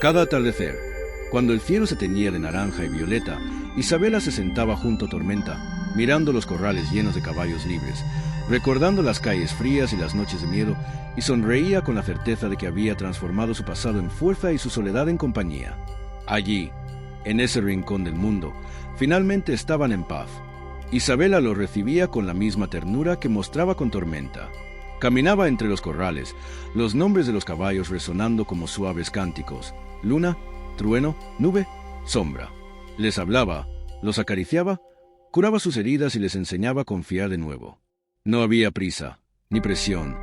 Cada atardecer, cuando el cielo se teñía de naranja y violeta, Isabela se sentaba junto a Tormenta, mirando los corrales llenos de caballos libres, recordando las calles frías y las noches de miedo, y sonreía con la certeza de que había transformado su pasado en fuerza y su soledad en compañía. Allí, en ese rincón del mundo, finalmente estaban en paz. Isabela los recibía con la misma ternura que mostraba con Tormenta. Caminaba entre los corrales, los nombres de los caballos resonando como suaves cánticos: luna, trueno, nube, sombra. Les hablaba, los acariciaba, curaba sus heridas y les enseñaba a confiar de nuevo. No había prisa, ni presión.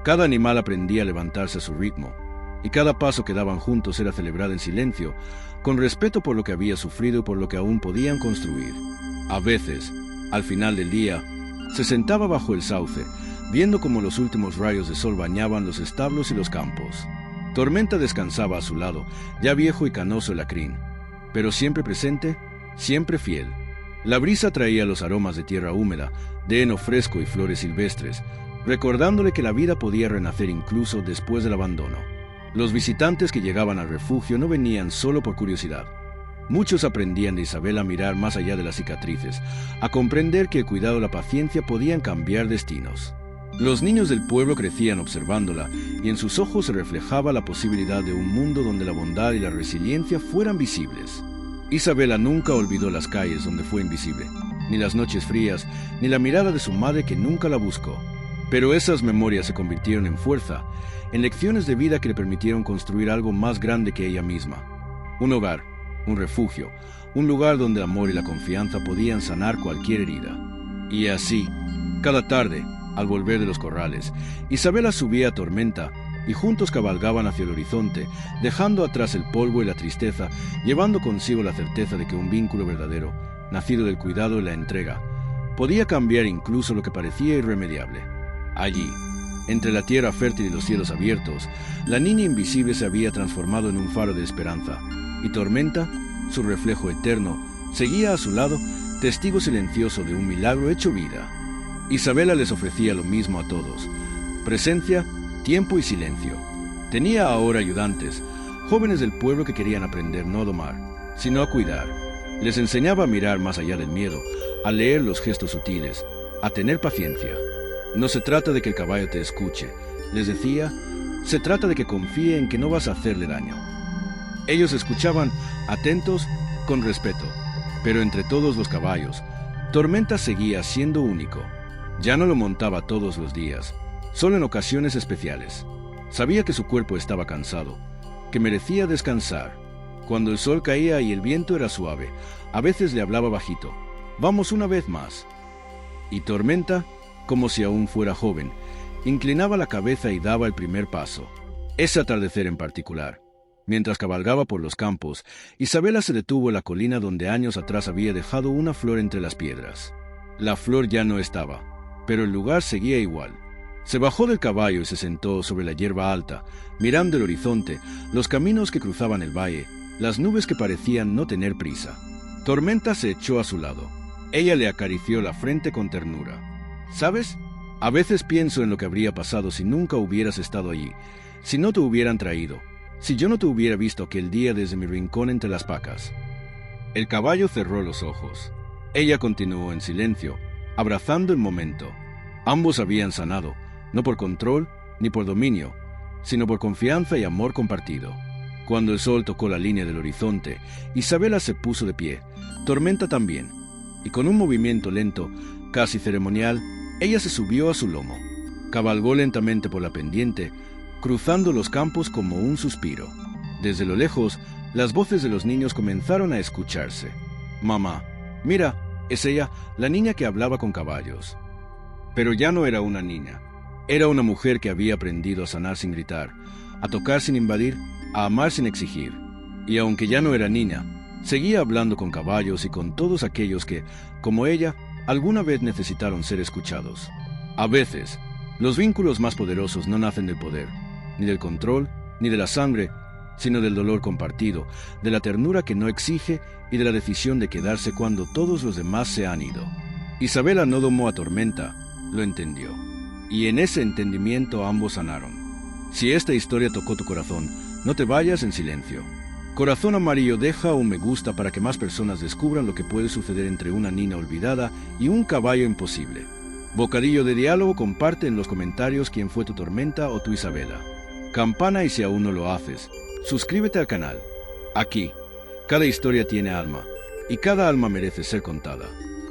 Cada animal aprendía a levantarse a su ritmo, y cada paso que daban juntos era celebrado en silencio, con respeto por lo que había sufrido y por lo que aún podían construir. A veces, al final del día, se sentaba bajo el sauce, viendo cómo los últimos rayos de sol bañaban los establos y los campos. Tormenta descansaba a su lado, ya viejo y canoso el lacrín, pero siempre presente, siempre fiel. La brisa traía los aromas de tierra húmeda, de heno fresco y flores silvestres, recordándole que la vida podía renacer incluso después del abandono. Los visitantes que llegaban al refugio no venían solo por curiosidad. Muchos aprendían de Isabela a mirar más allá de las cicatrices, a comprender que el cuidado y la paciencia podían cambiar destinos. Los niños del pueblo crecían observándola, y en sus ojos se reflejaba la posibilidad de un mundo donde la bondad y la resiliencia fueran visibles. Isabela nunca olvidó las calles donde fue invisible, ni las noches frías, ni la mirada de su madre que nunca la buscó. Pero esas memorias se convirtieron en fuerza, en lecciones de vida que le permitieron construir algo más grande que ella misma. Un hogar, un refugio, un lugar donde el amor y la confianza podían sanar cualquier herida. Y así, cada tarde, al volver de los corrales, Isabela subía a Tormenta y juntos cabalgaban hacia el horizonte, dejando atrás el polvo y la tristeza, llevando consigo la certeza de que un vínculo verdadero, nacido del cuidado y la entrega, podía cambiar incluso lo que parecía irremediable. Allí, entre la tierra fértil y los cielos abiertos, la niña invisible se había transformado en un faro de esperanza, y Tormenta, su reflejo eterno, seguía a su lado, testigo silencioso de un milagro hecho vida. Isabela les ofrecía lo mismo a todos: presencia, tiempo y silencio. Tenía ahora ayudantes, jóvenes del pueblo que querían aprender no a domar, sino a cuidar. Les enseñaba a mirar más allá del miedo, a leer los gestos sutiles, a tener paciencia. No se trata de que el caballo te escuche, les decía, se trata de que confíe en que no vas a hacerle daño. Ellos escuchaban, atentos, con respeto, pero entre todos los caballos, Tormenta seguía siendo único. Ya no lo montaba todos los días, solo en ocasiones especiales. Sabía que su cuerpo estaba cansado, que merecía descansar. Cuando el sol caía y el viento era suave, a veces le hablaba bajito: «Vamos una vez más». Y Tormenta, como si aún fuera joven, inclinaba la cabeza y daba el primer paso. Ese atardecer en particular, mientras cabalgaba por los campos, Isabela se detuvo en la colina donde años atrás había dejado una flor entre las piedras. La flor ya no estaba, pero el lugar seguía igual. Se bajó del caballo y se sentó sobre la hierba alta, mirando el horizonte, los caminos que cruzaban el valle, las nubes que parecían no tener prisa. Tormenta se echó a su lado. Ella le acarició la frente con ternura. «¿Sabes? A veces pienso en lo que habría pasado si nunca hubieras estado allí, si no te hubieran traído, si yo no te hubiera visto aquel día desde mi rincón entre las pacas». El caballo cerró los ojos. Ella continuó en silencio, abrazando el momento. Ambos habían sanado, no por control ni por dominio, sino por confianza y amor compartido. Cuando el sol tocó la línea del horizonte, Isabela se puso de pie, Tormenta también, y con un movimiento lento, casi ceremonial, ella se subió a su lomo. Cabalgó lentamente por la pendiente, cruzando los campos como un suspiro. Desde lo lejos, las voces de los niños comenzaron a escucharse. «Mamá, mira, es ella, la niña que hablaba con caballos». Pero ya no era una niña. Era una mujer que había aprendido a sanar sin gritar, a tocar sin invadir, a amar sin exigir. Y aunque ya no era niña, seguía hablando con caballos y con todos aquellos que, como ella, alguna vez necesitaron ser escuchados. A veces, los vínculos más poderosos no nacen del poder, ni del control, ni de la sangre, sino del dolor compartido, de la ternura que no exige y de la decisión de quedarse cuando todos los demás se han ido. Isabela no domó a Tormenta, lo entendió. y en ese entendimiento ambos sanaron. Si esta historia tocó tu corazón, no te vayas en silencio. Corazón Amarillo deja un me gusta para que más personas descubran lo que puede suceder entre una niña olvidada y un caballo imposible. Bocadillo de Diálogo comparte en los comentarios quién fue tu Tormenta o tu Isabela. Campana y si aún no lo haces, suscríbete al canal. Aquí, cada historia tiene alma, y cada alma merece ser contada.